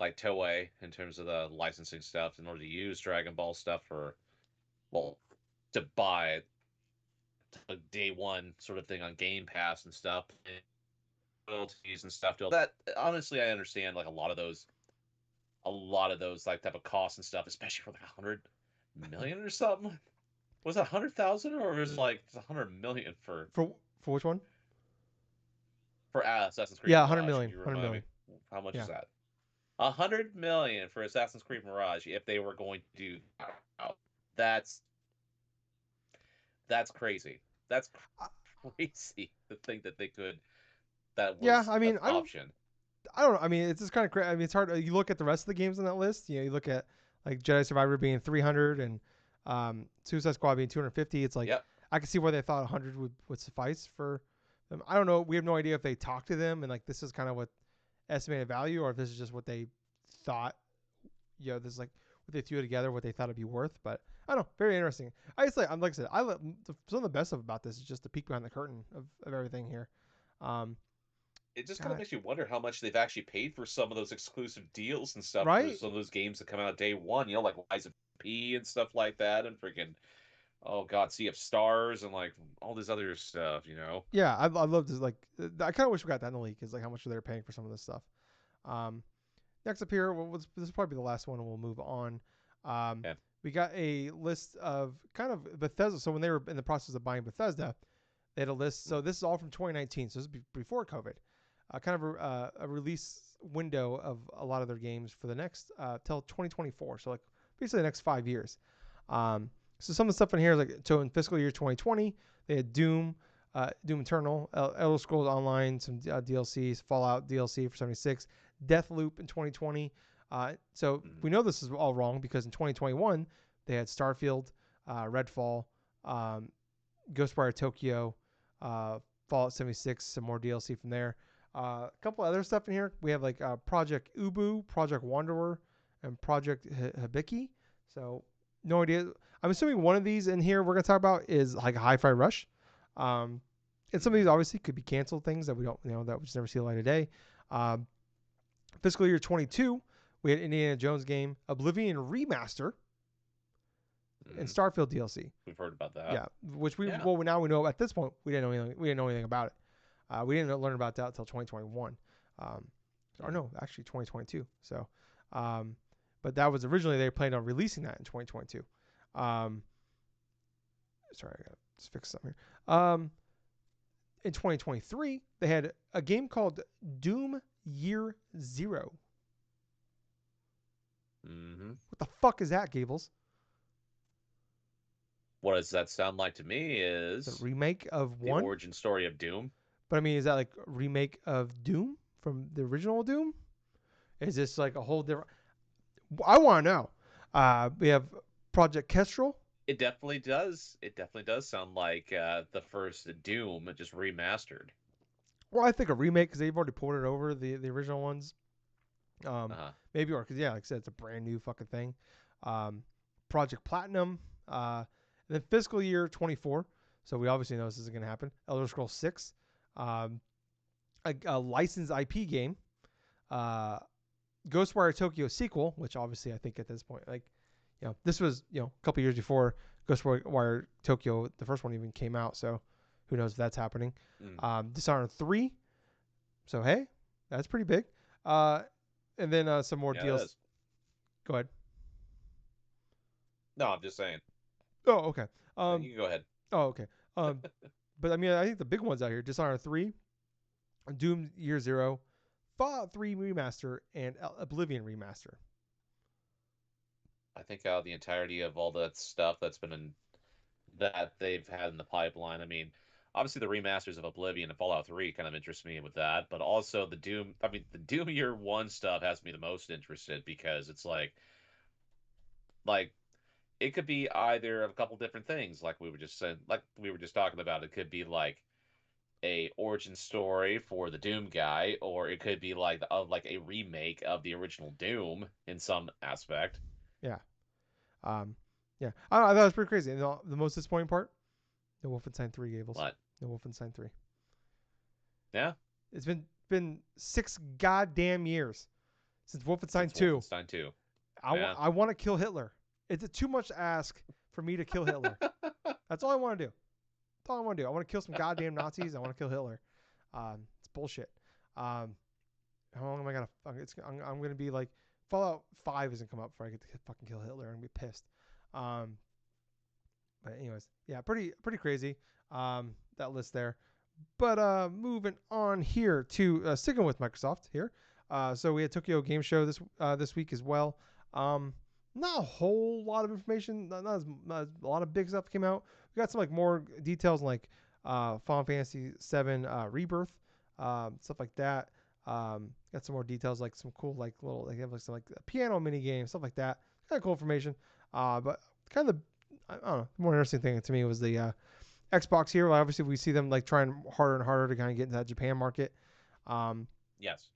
Toei in terms of the licensing stuff in order to use Dragon Ball stuff to buy a day one sort of thing on Game Pass and stuff, and royalties and stuff. That honestly, I understand like a lot of those like type of costs and stuff, especially for like 100 million or something. Was it 100,000 or was it like 100 million for which one? For Assassin's Creed. Yeah, Mirage, 100 million. 100 million. How much is that? 100 million for Assassin's Creed Mirage if they were going to do that's crazy. That's crazy to think that they could. That was an option. I don't know. I mean, it's just kind of crazy. I mean, it's hard. You look at the rest of the games on that list. You look at like Jedi Survivor being 300 and Suicide Squad being 250. It's like I can see where they thought 100 would suffice for them. I don't know. We have no idea if they talked to them and like this is kind of what estimated value, or if this is just what they thought. This is like what they threw together, what they thought it'd be worth. But I don't know. Very interesting. I'm like I said, some of the best stuff about this is just the peek behind the curtain of everything here. It just kind of makes you wonder how much they've actually paid for some of those exclusive deals and stuff. Right. For some of those games that come out day one, like Lies of P and stuff like that, and freaking, oh god, Sea of Stars and like all this other stuff, Yeah, I love this. Like, I kind of wish we got that in the leak, is like how much they're paying for some of this stuff. Next up here, this will probably be the last one, and we'll move on. We got a list of kind of Bethesda. So when they were in the process of buying Bethesda, they had a list. So this is all from 2019. So this is before COVID. Kind of a release window of a lot of their games for the next till 2024. So like basically the next 5 years. So some of the stuff in here is like, so in fiscal year 2020, they had Doom, Doom Eternal, Elder Scrolls Online, some DLCs, Fallout DLC for 76, Deathloop in 2020. So we know this is all wrong because in 2021 they had Starfield, Redfall, um, Ghostwire Tokyo, Fallout 76, some more DLC from there. A couple other stuff in here. We have like Project Ubu, Project Wanderer, and Project Hibiki. So no idea. I'm assuming one of these in here we're gonna talk about is like a Hi-Fi Rush. And some of these obviously could be canceled things that we don't, that we just never see the light of day. Um, Fiscal year 22, we had Indiana Jones game, Oblivion Remaster, and Starfield DLC. We've heard about that. Yeah, which now we know at this point we didn't know anything. We didn't know anything about it. We didn't learn about that until 2021. Or no, actually 2022. So, but that was originally they planned on releasing that in 2022. Sorry, I gotta just fix something here. In 2023, they had a game called Doom Year Zero. What the fuck is that, Gables? What does that sound like to me is the remake of the origin story of Doom. But I mean, is that like a remake of Doom from the original Doom? Is this like a whole different? I want to know. We have Project Kestrel. It definitely does. It definitely does sound like the first Doom, just remastered. Well, I think a remake because they've already ported over the original ones. Maybe, or because like I said, it's a brand new fucking thing. Project Platinum. And then fiscal year 24. So we obviously know this isn't going to happen. Elder Scrolls 6. A licensed IP game. Ghostwire Tokyo sequel, which obviously I think at this point, like, this was, a couple years before Ghostwire Tokyo, the first one even came out. So who knows if that's happening. Dishonored 3. So, hey, that's pretty big. And then some more deals. Go ahead. No, I'm just saying. Oh, okay. You can go ahead. Oh, okay. But I mean, I think the big ones out here: Dishonored 3, Doom Year Zero, Fallout 3 Remaster, and Oblivion Remaster. I think the entirety of all that stuff that they've had in the pipeline. I mean, obviously the remasters of Oblivion and Fallout 3 kind of interest me with that, but also the Doom. I mean, the Doom Year 1 stuff has me the most interested because it's like it could be either of a couple different things, like we were just saying, like we were just talking about. It could be like a origin story for the Doom guy, or it could be like a remake of the original Doom in some aspect. Yeah. Yeah. I thought it was pretty crazy. And the most disappointing part, no Wolfenstein 3, Gables. What? No Wolfenstein 3. Yeah. It's been 6 goddamn years since Wolfenstein 2. Wolfenstein 2. I want to kill Hitler. It's too much to ask for me to kill Hitler. That's all I want to do. That's all I want to do. I want to kill some goddamn Nazis. I want to kill Hitler. It's bullshit. How long am I gonna? I'm gonna be like, Fallout 5 isn't come up before I get to fucking kill Hitler. I'm gonna be pissed. But anyways, yeah, pretty crazy. That list there. But moving on here to sticking with Microsoft here. So we had Tokyo Game Show this week as well. Not a whole lot of information. Not a lot of big stuff came out. We got some like more details like Final Fantasy VII Rebirth, stuff like that. Got some more details like some cool like little like have like some like piano mini game, stuff like that. Kind of cool information. But kind of I don't know, the more interesting thing to me was the Xbox here. Well, obviously we see them like trying harder and harder to kind of get into that Japan market. Yes.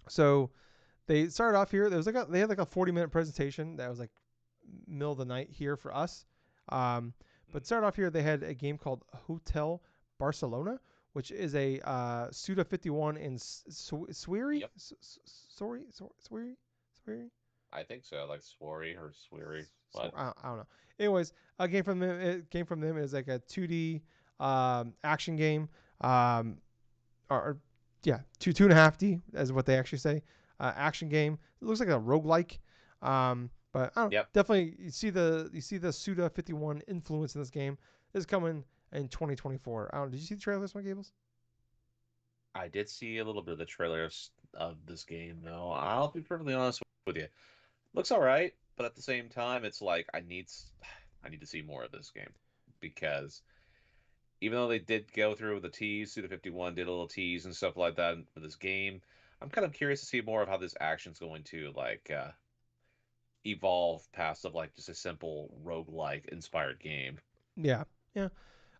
So they started off here. They had like a 40-minute presentation that was like middle of the night here for us. But started off here, they had a game called Hotel Barcelona, which is a Suda 51 in Swiri. Yep. Swiri. I think so, like Swori or Swiri. What? I don't know. Anyways, a game from them. It came from them is like a 2D action game. Or yeah, 2.5D is what they actually say. Action game. It looks like a roguelike. But I don't know, definitely you see the Suda 51 influence in this game. This is coming in 2024. I don't know, did you see the trailer of this one, Gables? I did see a little bit of the trailer of this game, though. I'll be perfectly honest with you. Looks all right. but at the same time, it's like I need to see more of this game because even though they did go through the tease, Suda 51 did a little tease and stuff like that for this game, I'm kind of curious to see more of how this action's going to evolve past of like just a simple roguelike inspired game. Yeah, yeah.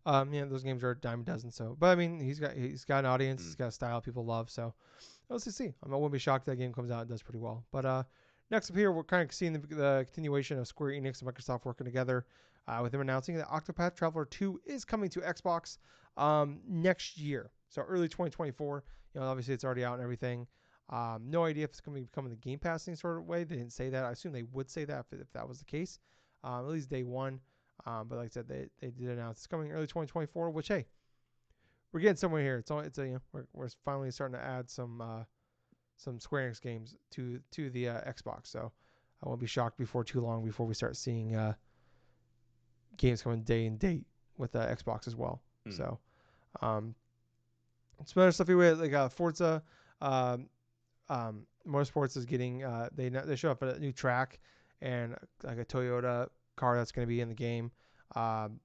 Yeah, those games are a dime a dozen. So, but I mean, he's got an audience. Mm. He's got a style people love. So let's just see. I wouldn't be shocked if that game comes out and does pretty well. But next up here, we're kind of seeing the continuation of Square Enix and Microsoft working together, with them announcing that Octopath Traveler 2 is coming to Xbox next year. So early 2024. Obviously it's already out and everything. No idea if it's going to be coming the Game Pass sort of way. They didn't say that. I assume they would say that if that was the case. At least day one. But like I said, they did announce it's coming early 2024. Which, hey, we're getting somewhere here. We're finally starting to add some Square Enix games to the Xbox. So I won't be shocked before too long before we start seeing games coming day and date with Xbox as well. Mm. So some other stuff here like Forza Motorsports is getting they show up a new track and like a Toyota car that's going to be in the game. Some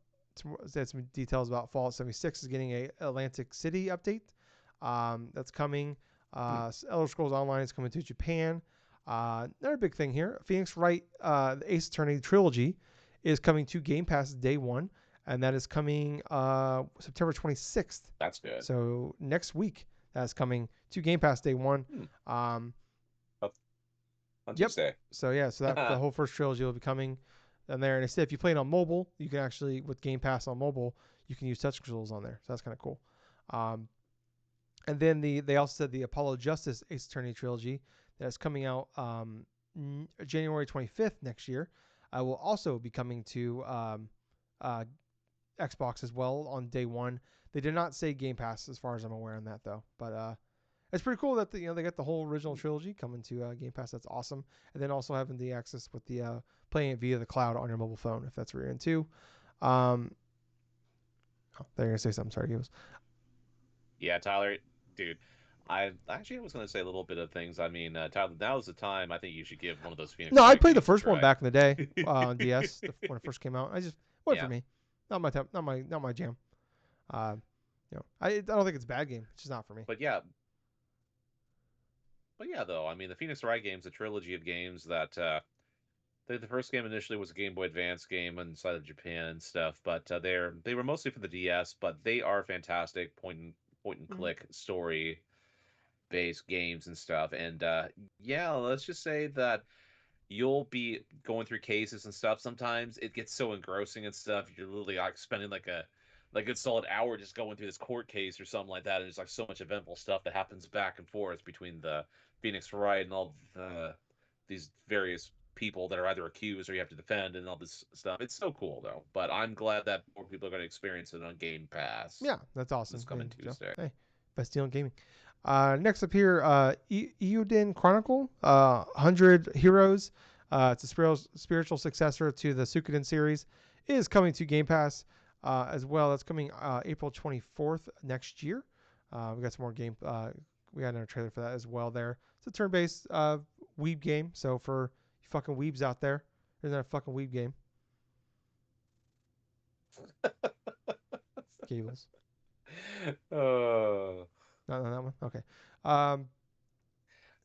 details about Fallout 76 is getting a Atlantic City update. That's coming. Elder Scrolls Online is coming to Japan. Another big thing here, Phoenix Wright, the Ace Attorney trilogy is coming to Game Pass day one, and that is coming September 26th. That's good. So next week, that's coming to Game Pass day one. On Yep. Tuesday. So yeah, so that the whole first trilogy will be coming on there. And instead, if you play it on mobile, you can actually with Game Pass on mobile, you can use touch controls on there. So that's kind of cool. And then they also said the Apollo Justice Ace Attorney trilogy that's coming out January 25th next year will also be coming to Xbox as well on day one. They did not say Game Pass as far as I'm aware on that though, but it's pretty cool that they got the whole original trilogy coming to Game Pass. That's awesome, and then also having the access with the playing it via the cloud on your mobile phone if that's what you're into. They're gonna say something. Sorry, Gables. Yeah, Tyler, dude. I actually was going to say a little bit of things. I mean, Tyler, now's the time. I think you should give one of those Phoenix No, I Wright played the games a first one try. back in the day on DS when it first came out. I just wasn't Yeah, for me. Not my jam. I don't think it's a bad game. It's just not for me. but yeah, though. I mean, the Phoenix Wright games, a trilogy of games that the first game initially was a Game Boy Advance game inside of Japan and stuff, but they were mostly for the DS. But they are fantastic point and click story based games and stuff. And yeah, let's just say that you'll be going through cases and stuff. Sometimes it gets so engrossing and stuff. You're literally like spending like a solid hour just going through this court case or something like that. And there's like so much eventful stuff that happens back and forth between the Phoenix Wright and all these various people that are either accused or you have to defend and all this stuff. It's so cool though. But I'm glad that more people are going to experience it on Game Pass. Yeah, that's awesome. This coming Tuesday. Hey, best deal in gaming. Next up here, Euden Chronicle, 100 Heroes. It's a spiritual successor to the Suikoden series. It is coming to Game Pass as well. That's coming April 24th next year. We got some more game. We got another trailer for that as well there. It's a turn-based weeb game. So for you fucking weebs out there, there's that fucking weeb game. Gables. Not on that one. Okay.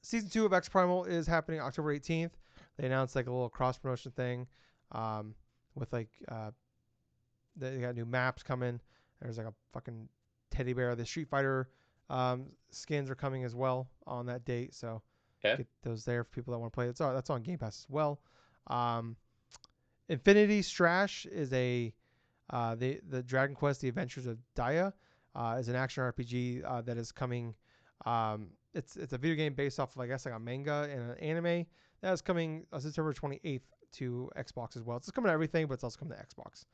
Season 2 of X Primal is happening October 18th. They announced like a little cross promotion thing with like they got new maps coming. There's like a fucking teddy bear. The Street Fighter skins are coming as well on that date. So get those there for people that want to play it. That's on Game Pass as well. Infinity Strash is the Dragon Quest: The Adventures of Daya is an action RPG that is coming. It's a video game based off of I guess like a manga and an anime that is coming September 28th to Xbox as well. It's coming to everything, but it's also coming to Xbox.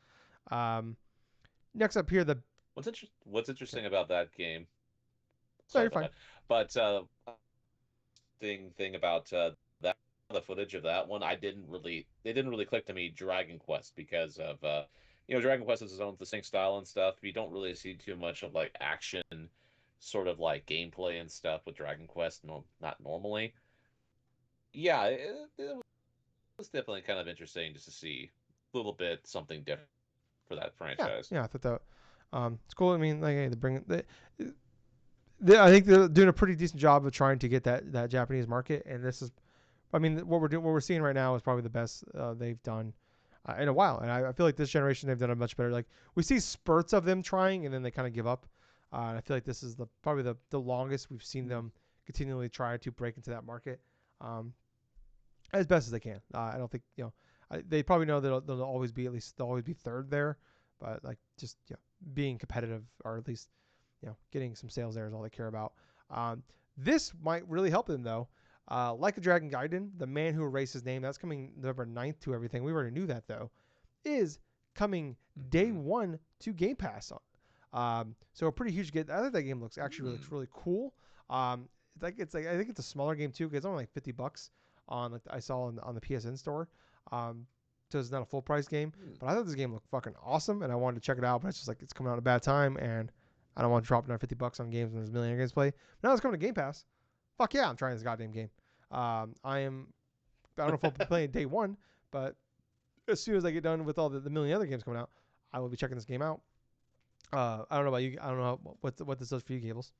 Next up here, What's interesting about that game? Sorry, Sorry you're about fine. that. But thing about that the footage of that one, they didn't really click to me. Dragon Quest because of Dragon Quest has its own distinct style and stuff. You don't really see too much of like action, sort of like gameplay and stuff with Dragon Quest. No, not normally. Yeah, was definitely kind of interesting just to see a little bit something different for that Yeah, franchise. yeah, I thought that it's cool. I mean, like, hey, I think they're doing a pretty decent job of trying to get that Japanese market, and this is, I mean, what we're seeing right now is probably the best they've done in a while, and I feel like this generation they've done a much better. Like we see spurts of them trying, and then they kind of give up. And I feel like this is probably the longest we've seen them continually try to break into that market. Um, as best as they can. I don't think they probably know that they'll always be they'll always be third there, but like just being competitive or at least getting some sales there is all they care about. This might really help them though. Like a Dragon Gaiden, the man who erased his name, that's coming November 9th to everything. We already knew that though. Is coming day Mm-hmm. one to Game Pass. So a pretty huge get. I think that game looks really cool. It's like I think it's a smaller game too. 'Cause it's only like $50 on like I saw on the PSN store. Um, so it's not a full price game. Mm. But I thought this game looked fucking awesome, and I wanted to check it out. But it's just like it's coming out at a bad time, and I don't want to drop another $50 on games when there's a million games to play. Now it's coming to Game Pass. Fuck yeah, I'm trying this goddamn game. I am. I don't know if I'll be playing day one, but as soon as I get done with all the million other games coming out, I will be checking this game out. I don't know about you. I don't know what this does for you, Gables.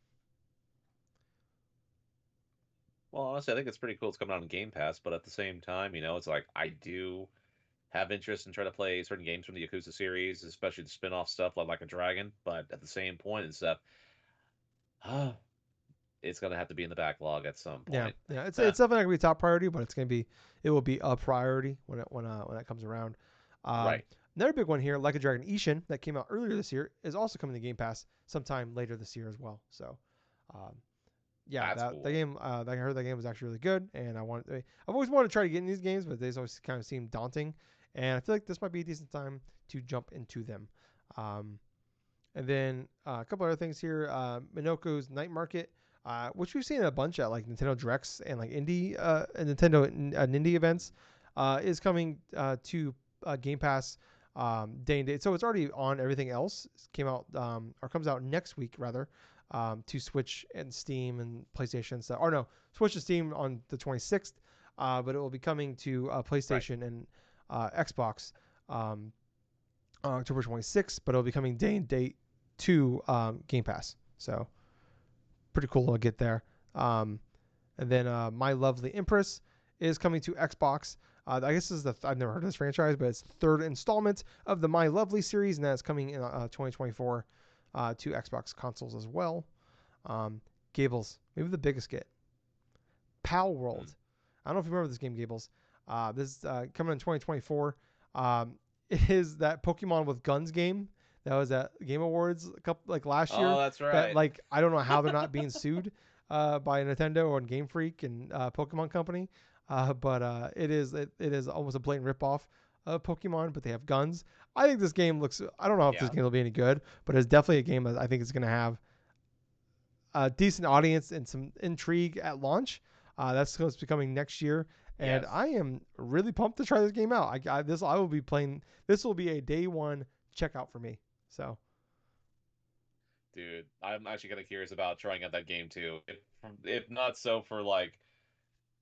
Well, honestly, I think it's pretty cool it's coming out on Game Pass, but at the same time, it's like I do have interest in trying to play certain games from the Yakuza series, especially the spin-off stuff like a Dragon. But at the same point and stuff, it's gonna have to be in the backlog at some Yeah, point. yeah. It's definitely not gonna be top priority, but it will be a priority when it comes around. Um, Right. Another big one here, Like a Dragon Ishin, that came out earlier this year, is also coming to Game Pass sometime later this year as well. So, um, yeah, That's that cool. game, I heard that game was actually really good, and I've always wanted to try to get in these games, but they always kind of seem daunting, and I feel like this might be a decent time to jump into them. Um, and then a couple other things here, Minoko's Night Market, which we've seen a bunch at like Nintendo Directs and like indie and Nintendo indie events, is coming to Game Pass day and date. So it's already on everything else. It came out or comes out next week rather, to Switch and Steam and PlayStation and stuff. Or no, Switch and Steam on the 26th, but it will be coming to Right. PlayStation and Xbox um, on October 26th, but it'll be coming day and date to Game Pass. So pretty cool to get there. Um, and then My Lovely Empress is coming to Xbox. I guess this is I've never heard of this franchise, but it's the third installment of the My Lovely series, and that's coming in 2024 to Xbox consoles as well. Um, Gables, maybe the biggest get. Pal Mm. World. I don't know if you remember this game, Gables. This is coming in 2024. Um, it is that Pokemon with guns game that was at Game Awards a couple like last Oh, year. that's That right. like I don't know how they're not being sued by Nintendo and Game Freak and Pokemon Company, but it is almost a blatant ripoff of Pokemon, but they have guns. I think this game looks. I don't know if this Yeah. game will be any good, but it's definitely a game that I think is going to have a decent audience and some intrigue at launch. That's supposed to be coming next year, and Yes. I am really pumped to try this game out. I will be playing. This will be a day one checkout for me. So Dude, I'm actually kind of curious about trying out that game too. If not so for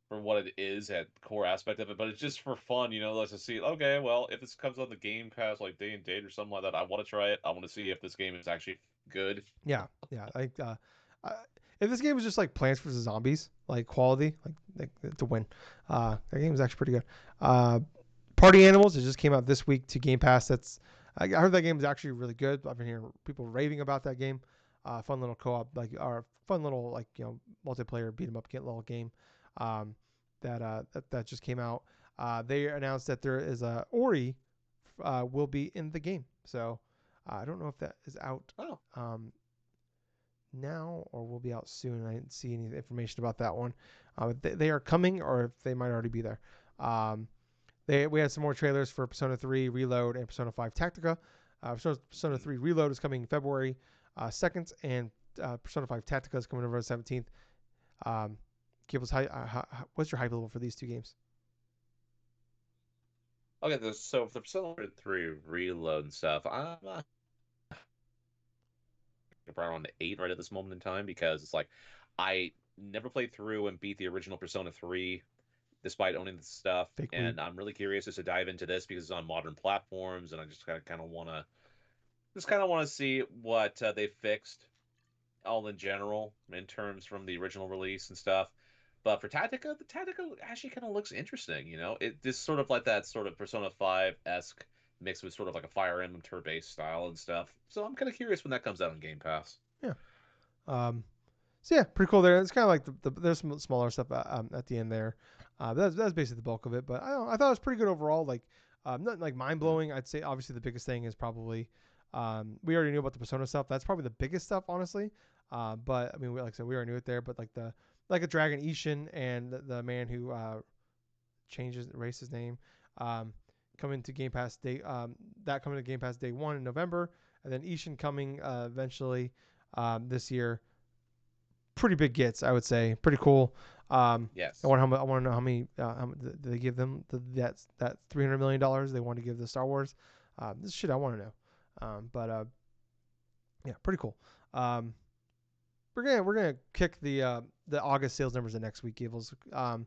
for what it is at the core aspect of it, but it's just for fun, let's just see. Okay, well, if this comes on the Game Pass like day and date or something like that, I want to try it. I want to see if this game is actually good. yeah, yeah. Uh, if this game was just like Plants vs Zombies, like quality, like to win, that game is actually pretty good. Uh, Party Animals, it just came out this week to Game Pass. I heard that game is actually really good. I've been hearing people raving about that game. Fun little co-op, like or fun little like multiplayer beat 'em up little game. Um, that just came out. They announced that there is a Ori will be in the game. So I don't know if that is out Oh, um, now or will be out soon. I didn't see any information about that one. They are coming, or if they might already be there. Um, we had some more trailers for Persona 3 Reload and Persona 5 Tactica. Persona mm. 3 Reload is coming February 2nd, and Persona 5 Tactica is coming November 17th. Um, Gables, what's your hype level for these two games? Okay. So for the Persona 3 Reload and stuff, I'm around 8 right at this moment in time because it's like I never played through and beat the original Persona 3. despite owning the stuff. Fake weed. And I'm really curious just to dive into this because it's on modern platforms, and I just kind of want to see what they fixed all in general in terms from the original release and stuff. But for Tactica, the Tactica actually kind of looks interesting. You know, it this sort of like that sort of Persona 5 esque mixed with sort of like a Fire Emblem turn-based style and stuff. So I'm kind of curious when that comes out on Game Pass. Yeah. Um, so yeah, pretty cool there. It's kind of like there's some smaller stuff at the end there. That's basically the bulk of it. But I thought it was pretty good overall. Like nothing like mind Mm. blowing. I'd say obviously the biggest thing is probably we already knew about the Persona stuff. That's probably the biggest stuff, honestly. But I mean, like I said, we already knew it there. But like a Dragon Ishin and the man who changes erase his name coming to Game Pass day that coming to Game Pass day 1 in November, and then Ishin coming eventually this year. Pretty big gets, I would say. Pretty cool. I Yes. want I want to know how did they give them that $300 million they want to give the Star Wars. This is shit I want to know. But yeah, pretty cool. Um, we're gonna kick the August sales numbers the next week, Gables. Okay.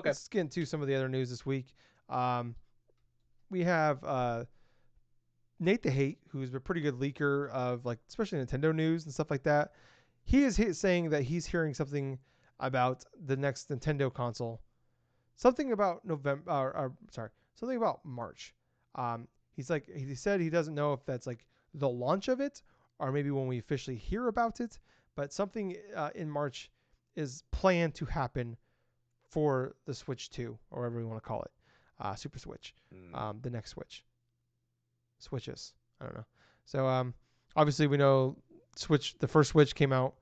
Let's get into some of the other news this week. Um, we have Nate the Hate, who's a pretty good leaker of like especially Nintendo news and stuff like that. He is saying that he's hearing something about the next Nintendo console, something about November, or sorry, something about March. He said he doesn't know if that's like the launch of it or maybe when we officially hear about it, but something in March is planned to happen for the Switch 2 or whatever we want to call it, Super Switch, Mm. the next Switches. I don't know. So obviously we know the first Switch came out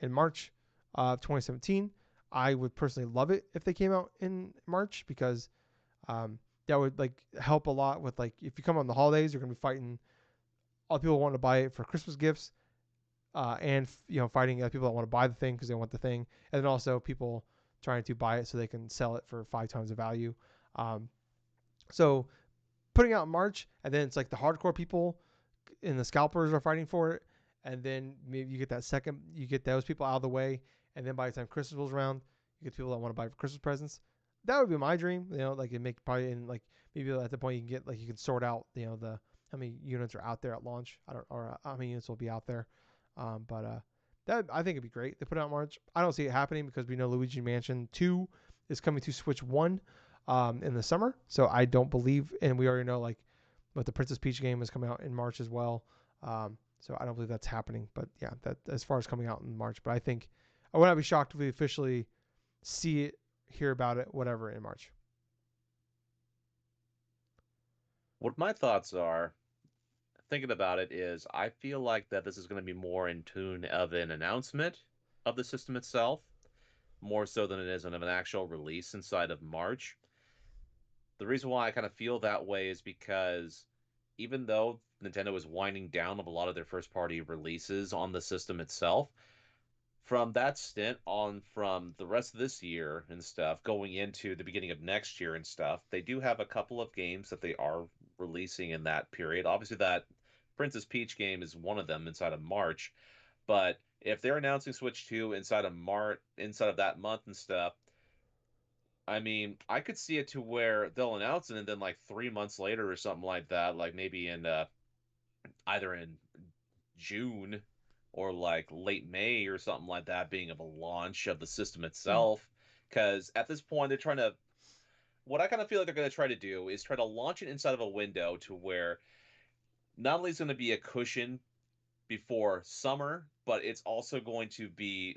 in March of 2017. I would personally love it if they came out in March because that would like help a lot with like if you come on the holidays, you're gonna be fighting all the people want to buy it for Christmas gifts, and fighting people that want to buy the thing because they want the thing, and then also people trying to buy it so they can sell it for 5 times the value. Um, so putting out in March, and then it's like the hardcore people and the scalpers are fighting for it, and then maybe you get those people out of the way, and then by the time Christmas rolls around, you get people that want to buy for Christmas presents. That would be my dream, like it make probably in like maybe at the point you can get like you can sort out the how many units are out there at launch, I don't or how many units will be out there, but that I think it'd be great. They put it out in March. I don't see it happening because we know Luigi Mansion 2 is coming to Switch 1 in the summer, so I don't believe, and we already know like but the Princess Peach game is coming out in March as well. So I don't believe that's happening. But yeah, that as far as coming out in March. But I think I would not be shocked if we officially see it, hear about it, whatever in March. What my thoughts are, thinking about it, is I feel like that this is going to be more in tune of an announcement of the system itself, more so than it is of an actual release inside of March. The reason why I kind of feel that way is because even though Nintendo is winding down of a lot of their first party releases on the system itself, from that stint on from the rest of this year and stuff going into the beginning of next year and stuff, they do have a couple of games that they are releasing in that period. Obviously, that Princess Peach game is one of them inside of March, but if they're announcing Switch 2 inside of March, inside of that month and stuff, I mean, I could see it to where they'll announce it and then like 3 months later or something like that, like maybe in either in June or like late May or something like that, being of a launch of the system Mm. itself. Because at this point, they're trying to. What I kind of feel like they're going to try to do is try to launch it inside of a window to where not only is going to be a cushion before summer, but it's also going to be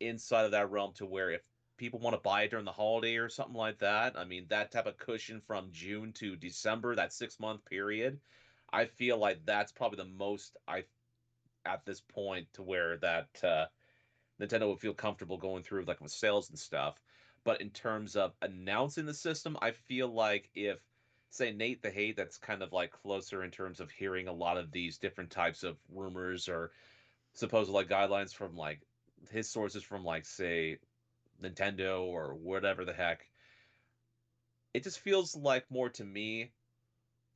inside of that realm to where if people want to buy it during the holiday or something like that, I mean, that type of cushion from June to December, that 6 month period, I feel like that's probably the most I at this point to where that Nintendo would feel comfortable going through like with sales and stuff. But in terms of announcing the system, I feel like if say Nate the Hate, that's kind of like closer in terms of hearing a lot of these different types of rumors or supposed like guidelines from like his sources from like say Nintendo or whatever the heck. It just feels like more to me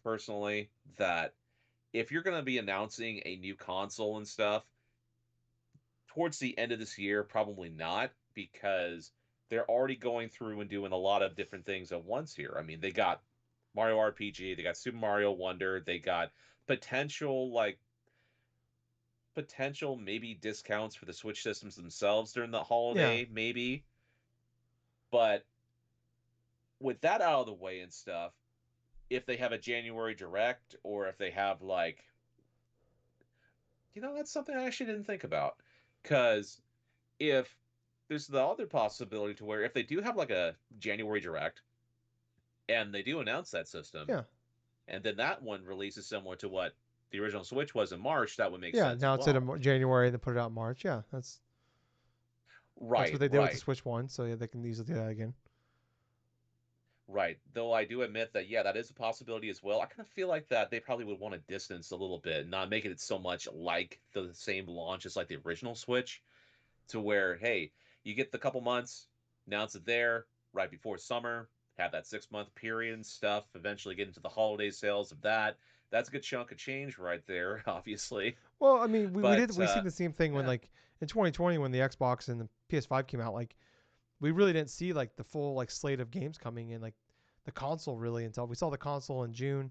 personally that if you're going to be announcing a new console and stuff towards the end of this year, probably not, because they're already going through and doing a lot of different things at once here. I mean, they got Mario RPG, they got Super Mario Wonder, they got potential like potential maybe discounts for the Switch systems themselves during the Yeah, holiday, maybe. But with that out of the way and stuff, if they have a January direct or if they have like, that's something I actually didn't think about. Because if there's the other possibility to where if they do have like a January direct and they do announce that system, yeah, and then that one releases similar to what the original Switch was in March, that would make yeah. sense as Now it's in well. January, they put it out in March. Yeah, that's what Right, they did with the right. Switch One. So yeah, they can easily do that again. Right. Though I do admit that, yeah, that is a possibility as well. I kind of feel like that they probably would want to distance a little bit, not making it so much like the same launch as like the original Switch, to where, hey, you get the couple months, announce it there right before summer, have that 6 month period and stuff, eventually get into the holiday sales of that. That's a good chunk of change right there, obviously. Well, I mean, But we seen the same thing when yeah, like in 2020 when the Xbox and the PS5 came out. Like we really didn't see like the full like slate of games coming in like the console really until we saw the console in June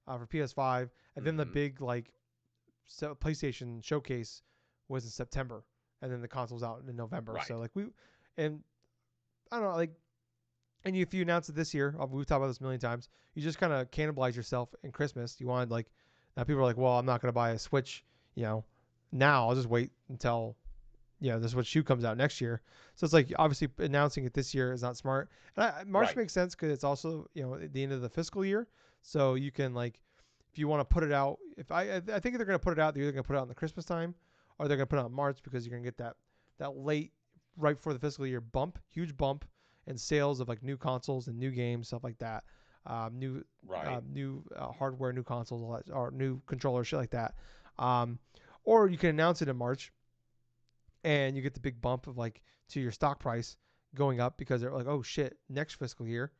for PS5, and then the mm-hmm, big like PlayStation showcase was in September, and then the console was out in November. So right, like and I don't know like. And if you announce it this year, we've talked about this a million times. You just kind of cannibalize yourself in Christmas. You wanted like now people are like, well, I'm not going to buy a Switch, you know, now I'll just wait until the Switch 2 comes out next year. So it's like obviously announcing it this year is not smart. And March right, makes sense because it's also at the end of the fiscal year, so you can like if you want to put it out. If I think they're going to put it out, they're either going to put it out in the Christmas time or they're going to put it out in March because you're going to get that late right before the fiscal year bump, huge bump in sales of like new consoles and new games, stuff like that. New right, new hardware, new consoles, or new controllers, shit like that. Um, or you can announce it in March and you get the big bump of like to your stock price going up because they're like, oh shit, next fiscal year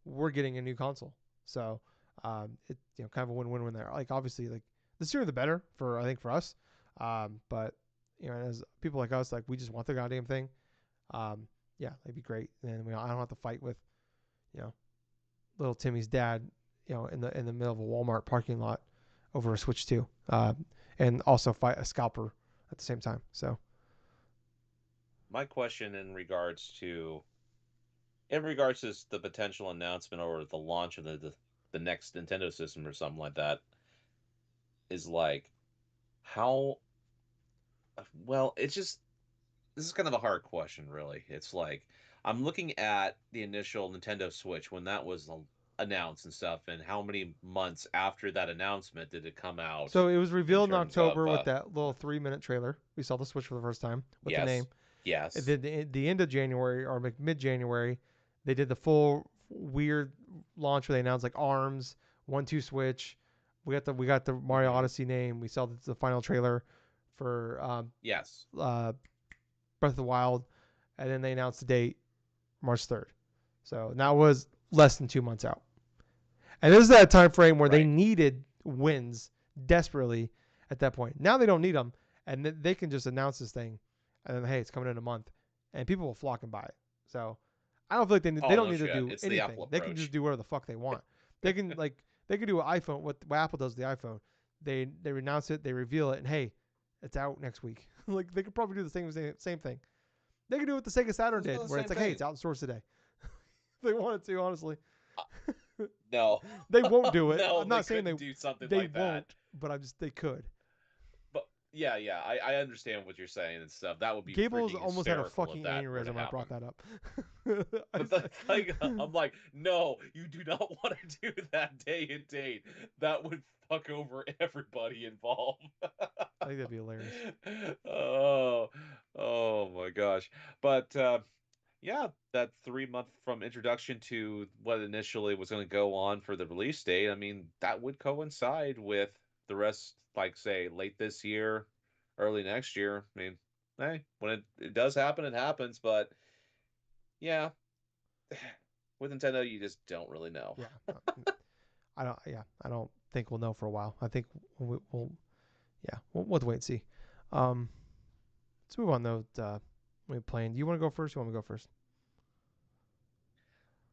we're getting a new console. So it kind of a win-win there. Like obviously like the sooner the better for I think for us. But as people like us, like we just want the goddamn thing. Um, yeah, that'd be great. And I don't have to fight with you know little Timmy's dad, in the middle of a Walmart parking lot over a Switch 2, and also fight a scalper at the same time. So my question in regards to the potential announcement or the launch of the next Nintendo system or something like that is like how well it's just this is kind of a hard question really. It's like I'm looking at the initial Nintendo Switch when that was announced and stuff, and how many months after that announcement did it come out So it was in revealed in terms of October with that little 3 minute trailer. We saw the Switch for the first time with the name. yes, And yes, then the end of January or like mid January, they did the full weird launch where they announced like arms, 1-2 Switch. We got the Mario mm-hmm, Odyssey name. We saw the final trailer for yes, uh, Breath of the Wild, and then they announced the date March 3rd. So that was less than 2 months out. And this is that time frame where they right. needed wins desperately at that point. Now they don't need them, and they can just announce this thing, and then hey, it's coming in a month, and people will flock and buy it. So I don't feel like they Oh don't no need to shit, do it's the anything. Apple They can just approach. do whatever the fuck they want. They can do an iPhone what Apple does with the iPhone. They announce it, they reveal it, and hey, it's out next week. Like they could probably do the same thing. They could do what the Sega Saturn Let's do did, the where it's same like, hey, it's thing. out in stores today. They wanted to, honestly. Uh, no, They won't do it. no, I'm they not saying couldn't do something they like that. won't, but they could. But yeah, yeah, I understand what you're saying and stuff. That would be Gables freaking almost had a hysterical if fucking that were aneurysm to when I brought happen. that up. But the thing, I'm like, no, you do not want to do that day and date. That would fuck over everybody involved. I think that'd be hilarious. Oh, oh my gosh. But yeah, that 3 month from introduction to what initially was going to go on for the release date, I mean, that would coincide with the rest, like, say, late this year, early next year. I mean, hey, when it does happen, it happens. But yeah, with Nintendo, you just don't really know. Yeah, I don't. Yeah, I don't think we'll know for a while. I think we'll have to wait and see. Um, let's move on though. We playing. Do you want to go first? You want me to go first?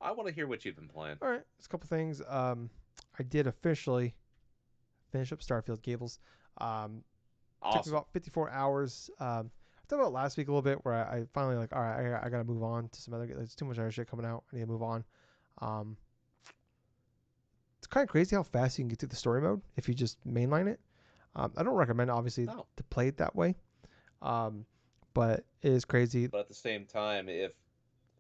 I want to hear what you've been playing. All right, there's a couple things. I did officially finish up Starfield Gables. Um, Took me Awesome. about 54 hours. I talked about last week a little bit where I finally like, all right, I gotta move on to some other. There's too much other shit coming out. I need to move on. Um, it's kind of crazy how fast you can get through the story mode if you just mainline it. I don't recommend obviously Oh, to play it that way, um, but it is crazy. but at the same time, if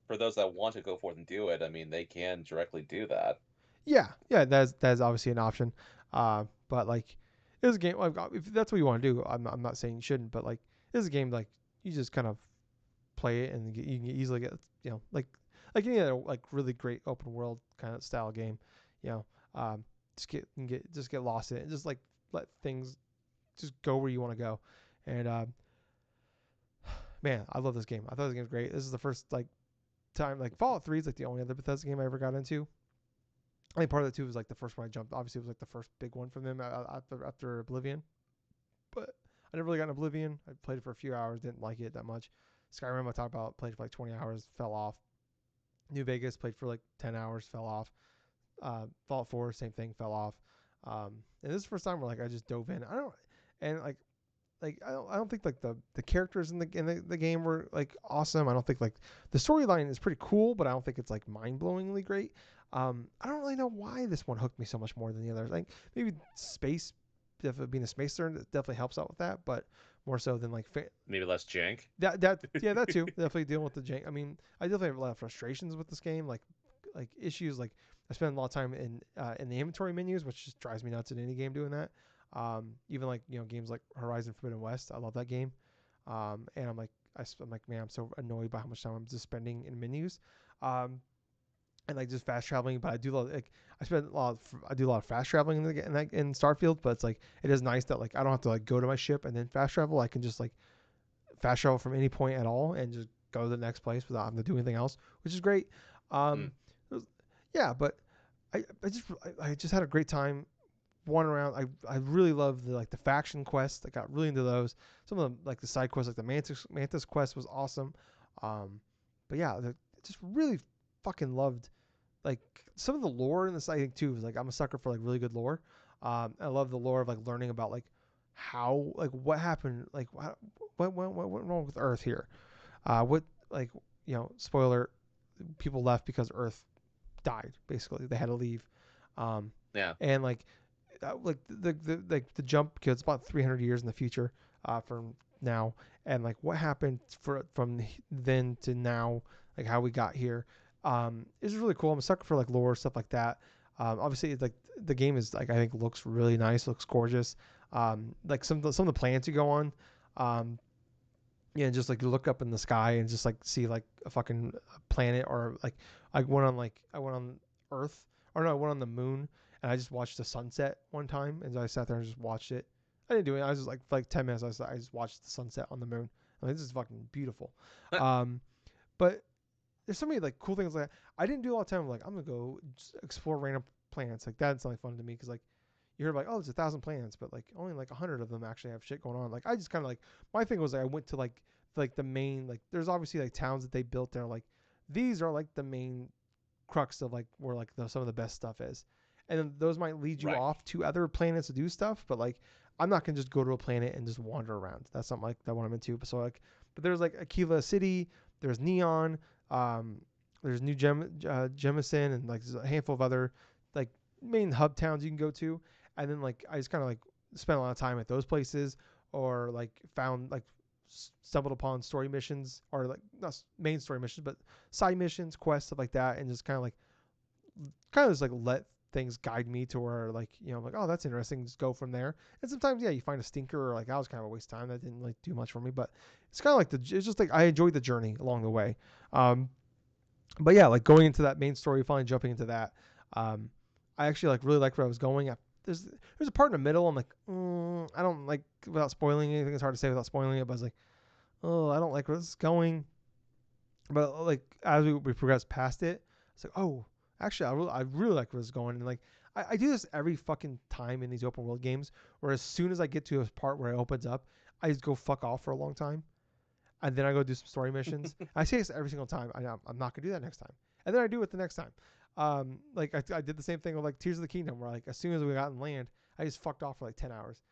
for those that want to go forth and do it, I mean, they can directly do that. Yeah, that's obviously an option. But like, it is a game. Like, if that's what you want to do, I'm not saying you shouldn't, but like, it is a game like you just kind of play it and you can easily get like any other like really great open world kind of style game, you know, just get lost in it and just like let things just go where you want to go. And man, I love this game. I thought this game was great. This is the first like time like Fallout 3 is like the only other Bethesda game I ever got into. I think part of that too was like the first one I jumped. Obviously, it was like the first big one from them after Oblivion. But I never really got in Oblivion. I played it for a few hours, didn't like it that much. Skyrim I talked about, played for like 20 hours, fell off. New Vegas played for like 10 hours, fell off. Fallout 4, same thing, fell off. And this is the first time where like I just dove in. I don't and like I don't think like the characters in the game were like awesome. I don't think like the storyline is pretty cool, but I don't think it's like mind blowingly great. I don't really know why this one hooked me so much more than the others. Like maybe space, definitely being a space nerd definitely helps out with that, but more so than like Maybe less jank. that yeah, that too. Definitely dealing with the jank. I mean, I definitely have a lot of frustrations with this game, like issues. Like I spend a lot of time in the inventory menus, which just drives me nuts in any game doing that. Even like games like Horizon Forbidden West, I love that game. And I'm like, man, I'm so annoyed by how much time I'm just spending in menus. Um, and like just fast traveling, but I do like I do a lot of fast traveling in Starfield, but it's like it is nice that like I don't have to like go to my ship and then fast travel. I can just like fast travel from any point at all and just go to the next place without having to do anything else, which is great. Mm. Um, yeah, but I just had a great time wandering around. I really love the faction quests. I got really into those. Some of them like the side quests, like the Mantis quest was awesome. Um, but yeah, just really fucking loved like some of the lore in this. I think too is like I'm a sucker for like really good lore. I love the lore of like learning about like how like what happened, like what went wrong with Earth here. What like spoiler, people left because Earth died. Basically, they had to leave. Um, Yeah. and like the jump because it's about 300 years in the future from now, and like what happened from then to now, like how we got here, is really cool. I'm a sucker for like lore stuff like that. Obviously, it's like the game is like I think looks really nice, looks gorgeous. Like some of the planets you go on, um, yeah, just like you look up in the sky and just like see like a fucking planet or like I went on Earth or no, I went on the moon and I just watched the sunset one time and I sat there and just watched it. I didn't do it. I was just like for like 10 minutes. I just watched the sunset on the moon. I mean, this is fucking beautiful. Um, but there's so many like cool things like that. I didn't do a lot of time. Like I'm gonna go just explore random planets. Like that's something fun to me because like you hear like, oh, there's 1,000 planets, but like only like 100 of them actually have shit going on. Like I just kind of like my thing was like I went to like the main like there's obviously like towns that they built there like these are like the main crux of like where like some of the best stuff is, and then those might lead you Right. off to other planets to do stuff, but like I'm not gonna just go to a planet and just wander around. That's not like that what I'm into. So like, but there's like Akiva City, there's Neon, um, there's Jemison, and like there's a handful of other like main hub towns you can go to, and then like I just kind of like spent a lot of time at those places or like found like stumbled upon story missions or like not main story missions but side missions quests stuff like that and just kind of just like let things guide me to where like I'm like, oh, that's interesting, just go from there. And sometimes yeah you find a stinker or like that was kind of a waste of time, that didn't like do much for me, but it's kind of like it's just like I enjoyed the journey along the way. um but yeah, like going into that main story, finally jumping into that, um, I actually like really liked where I was going. There's a part in the middle. I'm like, I don't like without spoiling anything. It's hard to say without spoiling it, but I was like, oh, I don't like where this is going. But like as we progress past it, it's like, oh, actually, I really like where this is going. And like I do this every fucking time in these open world games, where as soon as I get to a part where it opens up, I just go fuck off for a long time and then I go do some story missions. I say this every single time. I'm not gonna do that next time. and then I do it the next time. Like I did the same thing with like Tears of the Kingdom, where like as soon as we got in land, I just fucked off for like 10 hours.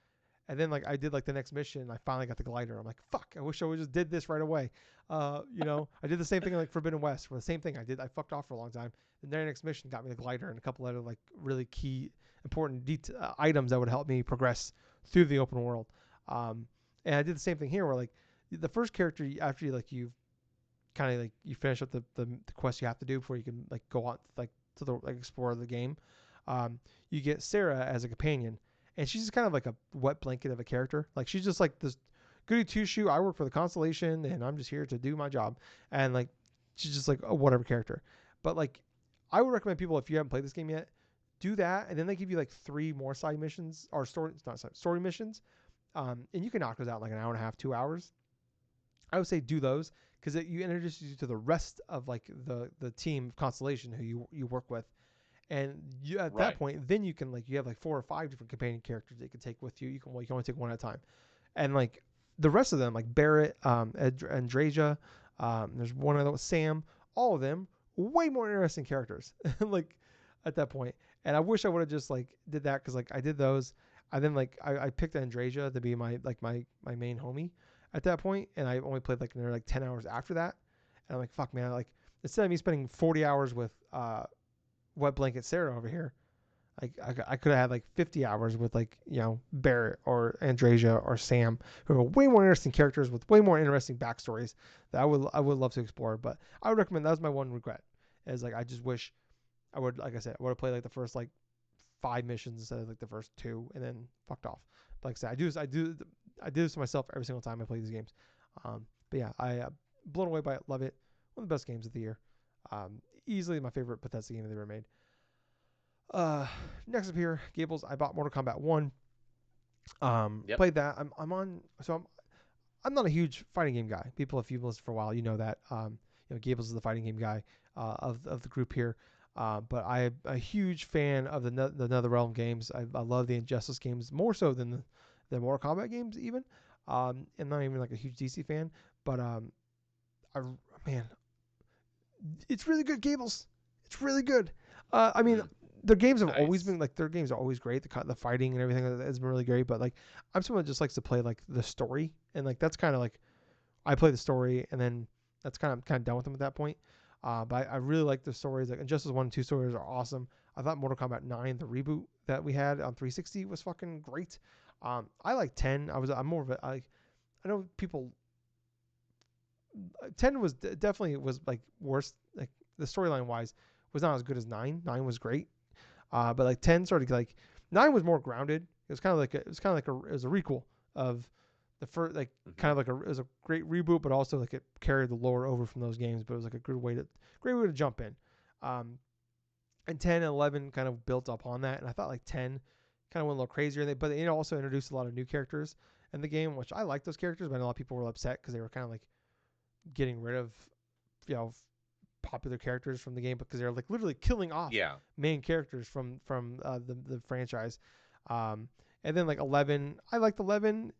And then like I did like the next mission, and I finally got the glider. I'm like, fuck, I wish I would just did this right away. I did the same thing in like Forbidden West, where the same thing I did. I fucked off for a long time. The very next mission got me the glider and a couple other like really key important items that would help me progress through the open world. And I did the same thing here, where like the first character after you've kind of like you finish up the quest you have to do before you can like go on like to the like explore the game. You get Sarah as a companion, and she's just kind of like a wet blanket of a character. Like she's just like this goody two shoe. I work for the Constellation, and I'm just here to do my job. And like she's just like a whatever character. But like I would recommend people, if you haven't played this game yet, do that, and then they give you like 3 more side missions or story missions, and you can knock those out in like an hour and a half, 2 hours. I would say do those because you introduce you to the rest of like the team of Constellation who you work with, and at that Right. point then you can like you have like 4 or 5 different companion characters that you can take with you. You can only take one at a time, and like the rest of them like Barrett, Andrasia, there's one other Sam, all of them way more interesting characters like at that point. And I wish I would have just like did that because like I did those. And then like I picked Andrasia to be my main homie at that point, and I only played like another like 10 hours after that. And I'm like, fuck man, like instead of me spending 40 hours with wet blanket Sarah over here, like I could have had like 50 hours with like Barrett or Andrasia or Sam, who are way more interesting characters with way more interesting backstories that I would love to explore. But I would recommend, that was my one regret, is like I just wish I would, like I said, I would have played like the first like 5 missions instead of like the first 2, and then fucked off. But like I said, I do this to myself every single time I play these games. But yeah, I blown away by it, love it. One of the best games of the year. Easily my favorite Bethesda game they've ever made. Next up here, Gables. I bought Mortal Kombat 1. Yep. Played that. I'm not a huge fighting game guy. People, if you've listened for a while, you know that. Gables is the fighting game guy of the group here. But I'm a huge fan of the NetherRealm games. I love the Injustice games more so than the Mortal Kombat games even. I'm not even like a huge DC fan, but I man, it's really good, Gables. It's really good. I mean, Mm, their games have always nice. been like their games are always great. The fighting and everything has been really great. But like, I'm someone that just likes to play like the story, and like that's kind of like I play the story, and then that's kind of done with them at that point. But I really like the stories. Like Injustice 1 and 2 stories are awesome. I thought Mortal Kombat 9, the reboot that we had on 360, was fucking great. I like 10. I'm more of a I know people 10 was definitely was like worse, like the storyline wise was not as good as 9. 9 was great. But like 10 started like 9 was more grounded. It was kind of like it was a requel of the first, like Hmm. kind of like it was a great reboot, but also like it carried the lore over from those games. But it was like a great way to jump in. Um, and 10 and 11 kind of built up on that, and I thought like 10 kind of went a little crazier. But it also introduced a lot of new characters in the game, which I like those characters. But I know a lot of people were upset because they were kind of like getting rid of you know popular characters from the game because they're like literally killing off Yeah. main characters from the franchise. Um, and then like 11, I liked 11,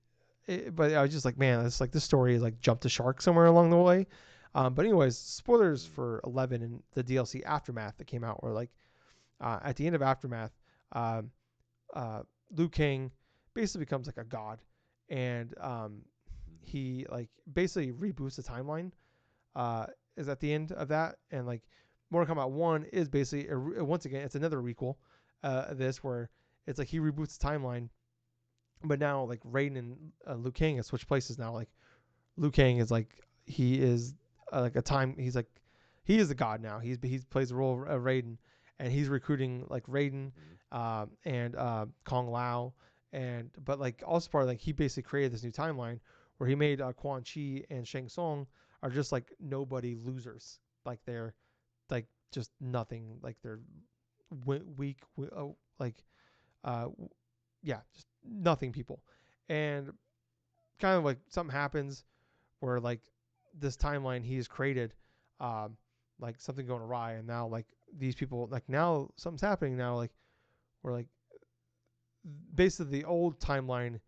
but I was just like, man, it's like this story is like jumped the shark somewhere along the way. But anyways, spoilers Mm. for 11 and the DLC Aftermath that came out, where like at the end of Aftermath, um, uh, Liu Kang basically becomes like a god, and he like basically reboots the timeline. Uh, is at the end of that, and like Mortal Kombat 1 is basically once again it's another requel. This where it's like he reboots the timeline, but now like Raiden and Liu Kang have switched places now. Like Liu Kang is like he is like a time he's like he is the god now. He plays the role of Raiden, and he's recruiting like Raiden, Mm. and Kong Lao, and but like also part of like he basically created this new timeline where he made Quan Chi and Shang Tsung are just like nobody losers. Like they're like just nothing. Like they're weak, like uh, yeah, just nothing people. And kind of like something happens where like this timeline he has created, um, like something going awry, and now like these people like now something's happening now, like where like basically the old timeline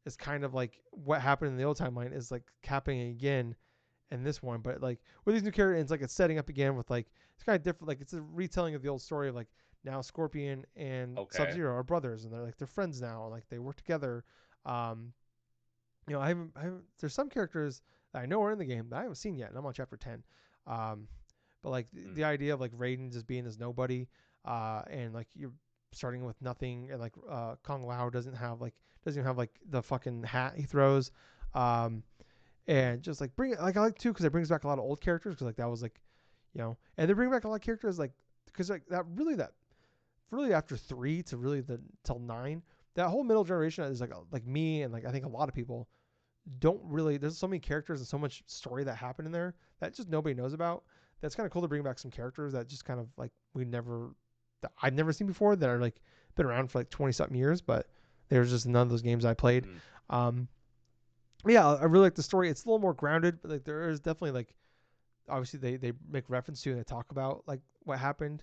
is kind of like what happened in the old timeline is like happening again, in this one, but like with these new characters, it's like it's setting up again with like it's kind of different. Like it's a retelling of the old story of like now Scorpion and Sub Okay. Zero are brothers, and they're friends now, and like they work together. Um, there's some characters that I know are in the game that I haven't seen yet, and I'm on chapter 10. Um, but like the Mm. idea of like Raiden just being this nobody, and like you're starting with nothing, and like Kong Lao doesn't even have like the fucking hat he throws, um, and just like bring it like I like too because it brings back a lot of old characters because like that was like, and they bring back a lot of characters like because like that really after 3 to really the till 9, that whole middle generation is like me and like I think a lot of people don't really. There's so many characters and so much story that happened in there that just nobody knows about. That's kind of cool to bring back some characters that just kind of like that I'd never seen before that are like been around for like 20 something years, but there's just none of those games I played. Mm. Um, yeah, I really like the story. It's a little more grounded, but like there is definitely like obviously they make reference to and they talk about like what happened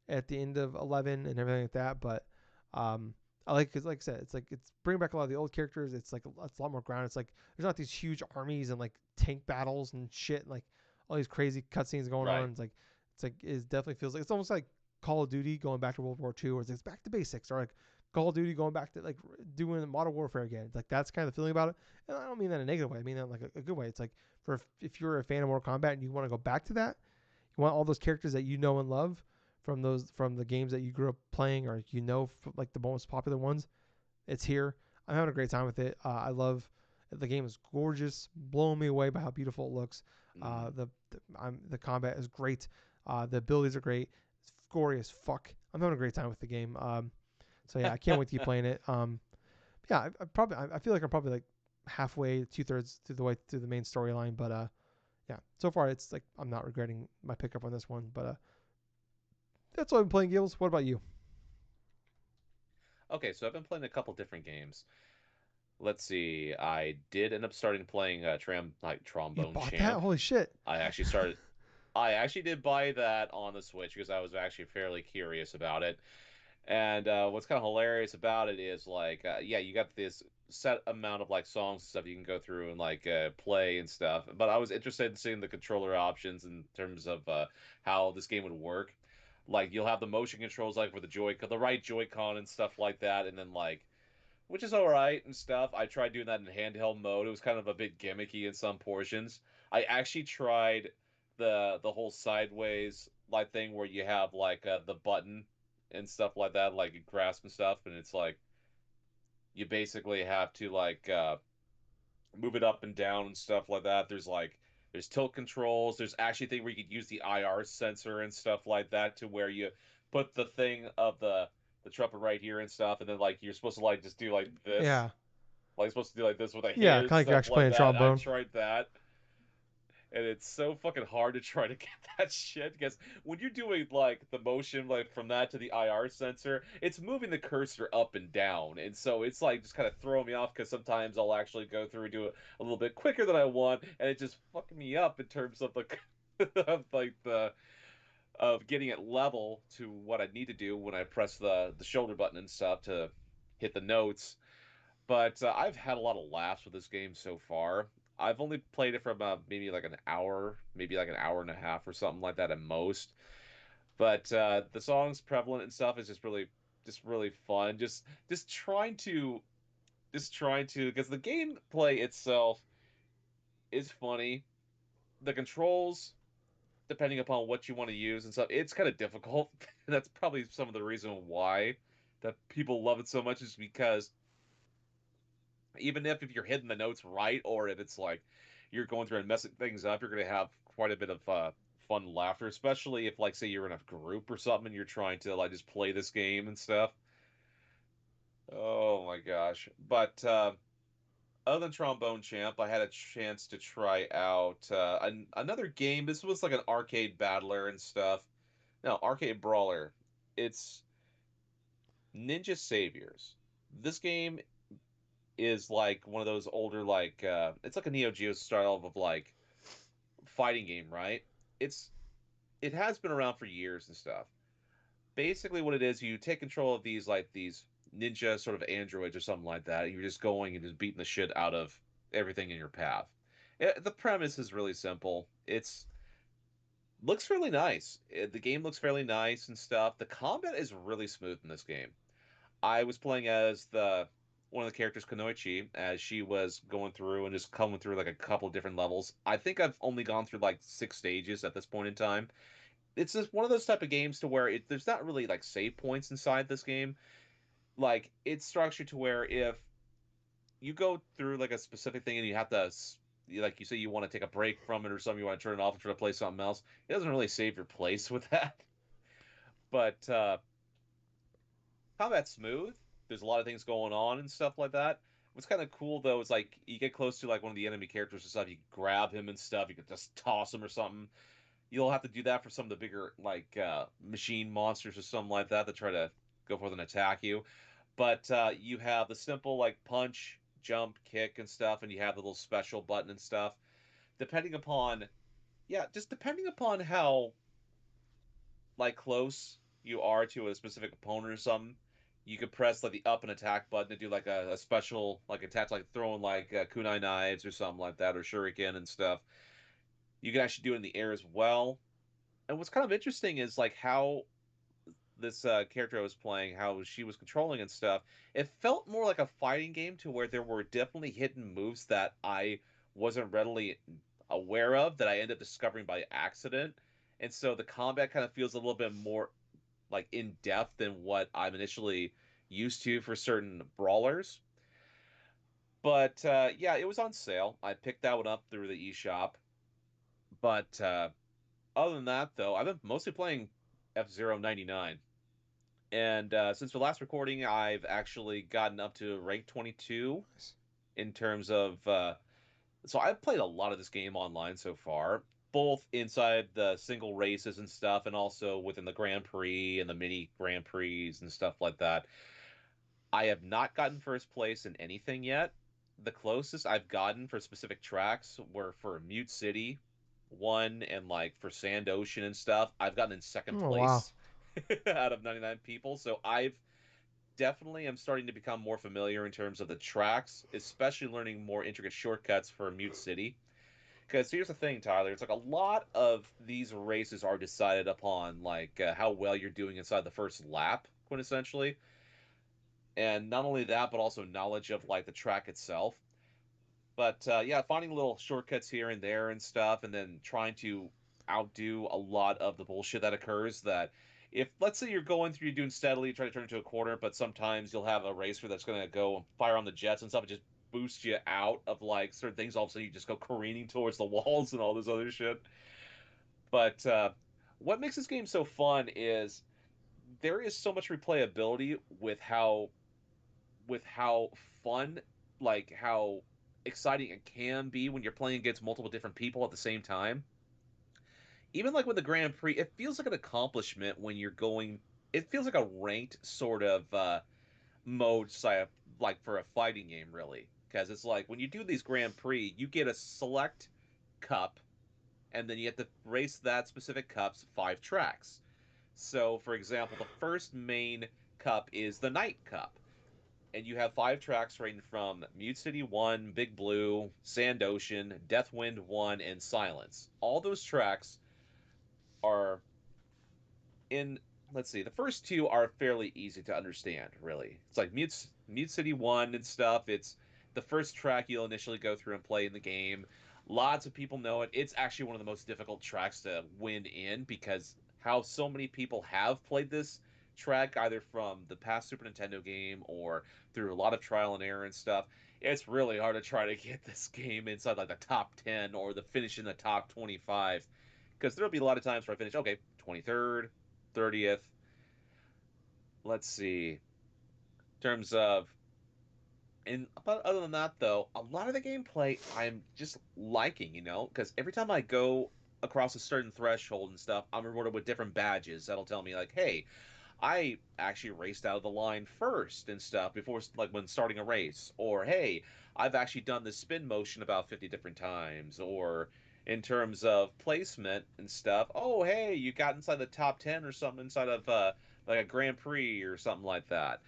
at the end of 11 and everything like that. But um, I like because like I said, it's bringing back a lot of the old characters. It's a lot more grounded. It's like there's not these huge armies and like tank battles and shit. And, like all these crazy cutscenes going Right. on. It's like it definitely feels like it's almost like Call of Duty going back to World War II, where it's back to basics, or like Call of Duty going back to like doing Modern Warfare again. It's like that's kind of the feeling about it. And I don't mean that in a negative way. I mean that in like a good way. It's like for if you're a fan of Mortal Kombat and you want to go back to that, you want all those characters that you know and love from the games that you grew up playing or like the most popular ones. It's here. I'm having a great time with it. I love the game is gorgeous, blowing me away by how beautiful it looks. Mm. The combat is great. The abilities are great. It's gory as fuck. I'm having a great time with the game. So yeah, I can't wait to keep playing it. Yeah, I feel like I'm probably like halfway, 2/3 through the way through the main storyline, but yeah, so far it's like I'm not regretting my pickup on this one. But that's what I've been playing, Gables. What about you? Okay, so I've been playing a couple different games. Let's see. I did end up starting playing You Trombone bought that? Champ. Holy shit! I actually started. I actually did buy that on the Switch because I was actually fairly curious about it. And what's kind of hilarious about it is yeah, you got this set amount of like songs and stuff you can go through and play and stuff. But I was interested in seeing the controller options in terms of how this game would work. Like you'll have the motion controls like for the right Joy-Con and stuff like that, and then which is all right and stuff. I tried doing that in handheld mode. It was kind of a bit gimmicky in some portions. I actually tried the whole sideways like thing where you have the button and stuff like that, like you grasp and stuff, and it's like you basically have to move it up and down and stuff like that. There's tilt controls. There's actually a thing where you could use the IR sensor and stuff like that to where you put the thing of the trumpet right here and stuff, and then like you're supposed to like just do like this, Yeah, like supposed to do like this with a yeah, hand, kind of like you're stuff actually like playing a that. I trombone. tried that, and it's so fucking hard to try to get that shit because when you're doing like the motion like from that to the IR sensor, it's moving the cursor up and down, and so it's like just kind of throwing me off because sometimes I'll actually go through and do it a little bit quicker than I want, and it just fucking me up in terms of the of like the of getting it level to what I need to do when I press the shoulder button and stuff to hit the notes. But I've had a lot of laughs with this game so far. I've only played it for about maybe like an hour, maybe like an hour and a half or something like that at most. But the song's prevalent and stuff is just really fun. Just trying to because the gameplay itself is funny. The controls, depending upon what you want to use and stuff, it's kind of difficult. That's probably some of the reason why that people love it so much is because even if you're hitting the notes right or if it's like you're going through and messing things up, you're going to have quite a bit of fun laughter, especially if like say you're in a group or something and you're trying to like just play this game and stuff. Oh my gosh. But other than Trombone Champ, I had a chance to try out another game. This was like an arcade battler and stuff. No, arcade brawler. It's Ninja Saviors. This game is like one of those older it's like a Neo Geo style of like fighting game, right? It's it has been around for years and stuff. Basically what it is, you take control of these ninja sort of androids or something like that. You're just going and just beating the shit out of everything in your path. The premise is really simple. It's looks really nice. The game looks fairly nice and stuff. The combat is really smooth in this game. I was playing as the one of the characters, Kunoichi, as she was going through and just coming through like a couple different levels. I think I've only gone through like 6 stages at this point in time. It's just one of those type of games to where there's not really like save points inside this game. Like it's structured to where if you go through like a specific thing and you have to like you say you want to take a break from it or something, you want to turn it off and try to play something else, it doesn't really save your place with that. But combat's smooth. There's a lot of things going on and stuff like that. What's kind of cool though is like you get close to like one of the enemy characters and stuff, you grab him and stuff, you could just toss him or something. You'll have to do that for some of the bigger like machine monsters or something like that that try to go forth and attack you. But you have the simple like punch, jump, kick, and stuff, and you have the little special button and stuff. Depending upon, yeah, just depending upon how like close you are to a specific opponent or something, you could press like the up and attack button to do like a special like attack, like throwing like kunai knives or something like that, or shuriken and stuff. You can actually do it in the air as well. And what's kind of interesting is like how this character I was playing, how she was controlling and stuff, it felt more like a fighting game to where there were definitely hidden moves that I wasn't readily aware of that I ended up discovering by accident. And so the combat kind of feels a little bit more like in depth than what I'm initially used to for certain brawlers. But yeah, it was on sale. I picked that one up through the eShop. But other than that, though, I've been mostly playing F-Zero 99. And since the last recording, I've actually gotten up to rank 22 Nice. in terms of. So I've played a lot of this game online so far, both inside the single races and stuff, and also within the Grand Prix and the mini Grand Prix and stuff like that. I have not gotten first place in anything yet. The closest I've gotten for specific tracks were for Mute City, one, and like for Sand Ocean and stuff. I've gotten in second Oh wow. place out of 99 people. So I've definitely am starting to become more familiar in terms of the tracks, especially learning more intricate shortcuts for Mute City. Because here's the thing, Tyler, it's like a lot of these races are decided upon like how well you're doing inside the first lap, quintessentially, and not only that, but also knowledge of like the track itself. But yeah, finding little shortcuts here and there and stuff, and then trying to outdo a lot of the bullshit that occurs. That if let's say you're going through, you're doing steadily, try to turn into a corner, but sometimes you'll have a racer that's going to go and fire on the jets and stuff, and just boost you out of like certain things. All of a sudden, you just go careening towards the walls and all this other shit. But what makes this game so fun is there is so much replayability with how fun, like how exciting it can be when you're playing against multiple different people at the same time. Even like with the Grand Prix, it feels like an accomplishment when you're going. It feels like a ranked sort of mode, like for a fighting game, really, because it's like when you do these Grand Prix, you get a select cup, and then you have to race that specific cup's 5 tracks. So, for example, the first main cup is the Night Cup, and you have 5 tracks ranging from Mute City 1, Big Blue, Sand Ocean, Deathwind 1, and Silence. All those tracks are in, let's see, the first two are fairly easy to understand, really. It's like Mute City 1 and stuff. It's the first track you'll initially go through and play in the game. Lots of people know it. It's actually one of the most difficult tracks to win in because how so many people have played this track either from the past Super Nintendo game or through a lot of trial and error and stuff. It's really hard to try to get this game inside like the top 10 or the finish in the top 25 because there'll be a lot of times where I finish okay 23rd, 30th. Let's see. In terms of and but other than that though, a lot of the gameplay I'm just liking, because every time I go across a certain threshold and stuff, I'm rewarded with different badges that'll tell me like, hey, I actually raced out of the line first and stuff before like when starting a race, or hey, I've actually done this spin motion about 50 different times, or in terms of placement and stuff, oh hey, you got inside the top 10 or something inside of like a Grand Prix or something like that.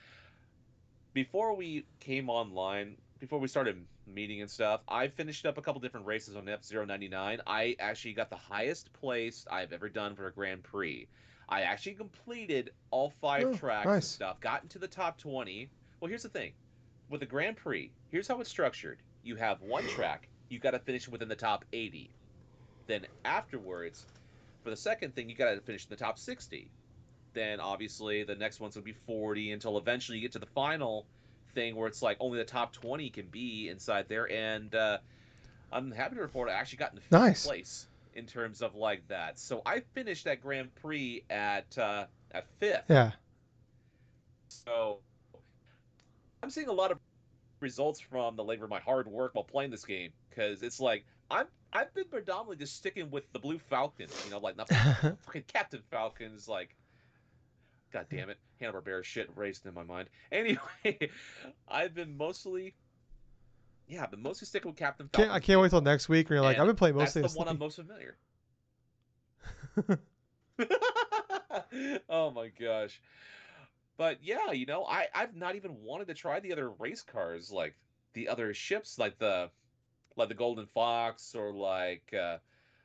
Before we came online, before we started meeting and stuff, I finished up a couple different races on F-Zero 99. I actually got the highest place I've ever done for a Grand Prix. I actually completed all 5 Oh, tracks and nice. stuff, got into the top 20. Well, here's the thing. With the Grand Prix, here's how it's structured. You have one track, you got to finish within the top 80. Then afterwards, for the second thing, you got to finish in the top 60. Then obviously the next ones would be 40 until eventually you get to the final thing where it's like only the top 20 can be inside there. And I'm happy to report I actually got in fifth Nice. place in terms of like that. So I finished that Grand Prix at fifth. Yeah. So I'm seeing a lot of results from the labor of my hard work while playing this game because it's like I've been predominantly just sticking with the Blue Falcon, like not fucking Captain Falcon's like God damn it, Hanna-Barbera shit raced in my mind. Anyway, I've been mostly I've been mostly sticking with Captain I Falcon's can't wait till vehicle, next week. Where you're like, I've and been playing that's mostly the as one I'm Slippy. most familiar. Oh my gosh. But yeah, I've not even wanted to try the other race cars, like the other ships, like the Golden Fox or like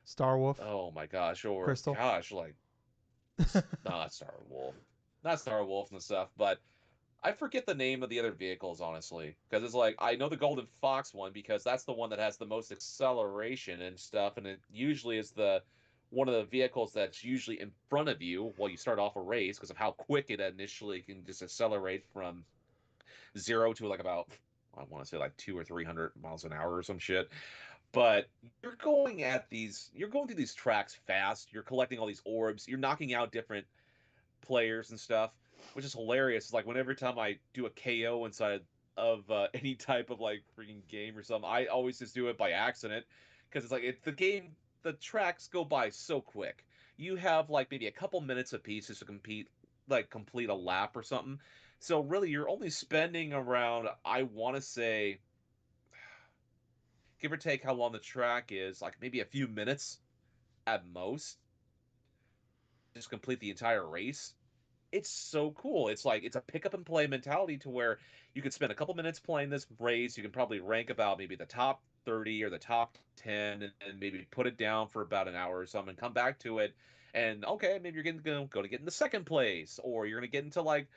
Star Wolf, oh my gosh, or Crystal. gosh, like not Star Wolf, not Star Wolf and stuff, but I forget the name of the other vehicles honestly, because it's like I know the Golden Fox one because that's the one that has the most acceleration and stuff, and it usually is the one of the vehicles that's usually in front of you while you start off a race because of how quick it initially can just accelerate from 0 to like about I want to say like 200 or 300 miles an hour or some shit. But you're going through these tracks fast. You're collecting all these orbs. You're knocking out different players and stuff, which is hilarious. Like whenever time I do a KO inside of any type of like freaking game or something, I always just do it by accident because it's like the game. The tracks go by so quick. You have like maybe a couple minutes apiece just to complete a lap or something. So really, you're only spending around I want to say give or take how long the track is, like maybe a few minutes at most, just complete the entire race. It's so cool. It's like it's a pick up and play mentality to where you could spend a couple minutes playing this race. You can probably rank about maybe the top 30 or the top 10 and maybe put it down for about an hour or something and come back to it. And okay, maybe you're going to get into second place or you're going to get into like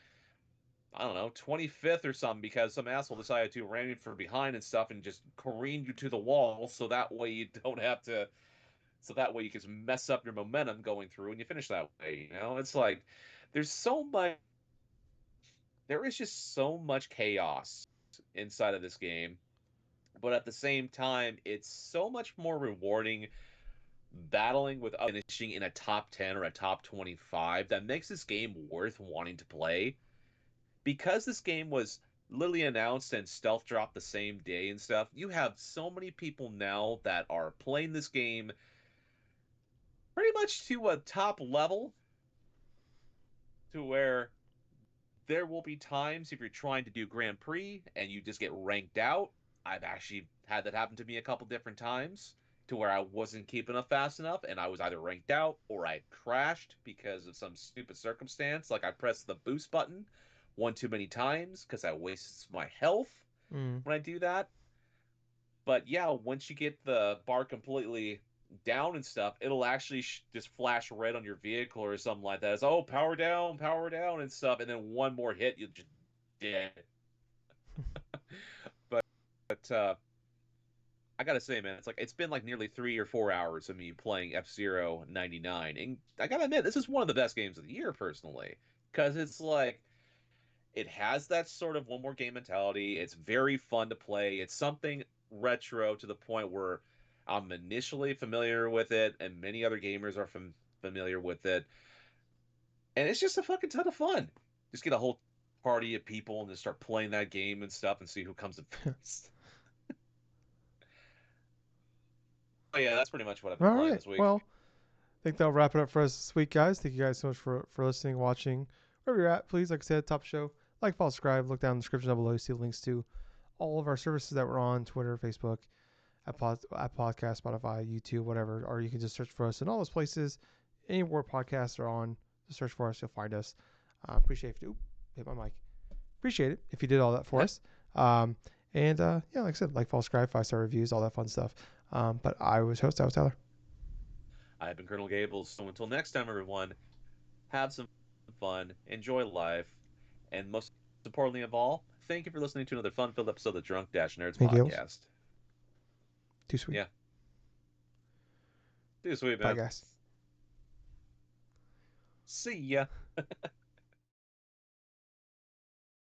I don't know, 25th or something because some asshole decided to ram you from behind and stuff and just careen you to the wall so that way you don't have to so that way you can mess up your momentum going through and you finish that way. It's like there's so much there is just so much chaos inside of this game, but at the same time it's so much more rewarding battling with finishing in a top 10 or a top 25 that makes this game worth wanting to play because this game was literally announced and stealth dropped the same day and stuff. You have so many people now that are playing this game pretty much to a top level to where there will be times if you're trying to do Grand Prix and you just get ranked out. I've actually had that happen to me a couple different times to where I wasn't keeping up fast enough and I was either ranked out or I crashed because of some stupid circumstance. Like I pressed the boost button one too many times because I wastes my health Mm. when I do that. But yeah, once you get the bar completely down and stuff, it'll actually just flash red on your vehicle or something like that. It's power down and stuff, and then one more hit, you're just dead. But I gotta say, man, it's been like nearly 3 or 4 hours of me playing F-Zero 99, and I gotta admit, this is one of the best games of the year, personally, because it's like it has that sort of one more game mentality. It's very fun to play. It's something retro to the point where I'm initially familiar with it, and many other gamers are familiar with it. And it's just a fucking ton of fun. Just get a whole party of people and just start playing that game and stuff and see who comes in first. Oh yeah, that's pretty much what I've been All playing right. this week. Well, I think that'll wrap it up for us this week, guys. Thank you guys so much for listening, watching. Wherever you're at, please, like I said, top show, like, follow, subscribe. Look down in the description down below. You see links to all of our services that we're on: Twitter, Facebook, at Podcast, Spotify, YouTube, whatever. Or you can just search for us in all those places. Anywhere podcasts are on, just search for us. You'll find us. Appreciate if you hit my mic. Appreciate it if you did all that for us. Um, And yeah, like I said, like, follow, subscribe, 5-star reviews, all that fun stuff. But I was host. I was Tyler. I've been Colonel Gables. So until next time, everyone, have some fun, enjoy life, and most importantly of all, thank you for listening to another fun-filled episode of the Drunk-Nerds Hey, Gables. Podcast. Too sweet. Yeah, too sweet, Bye, man. guys. See ya.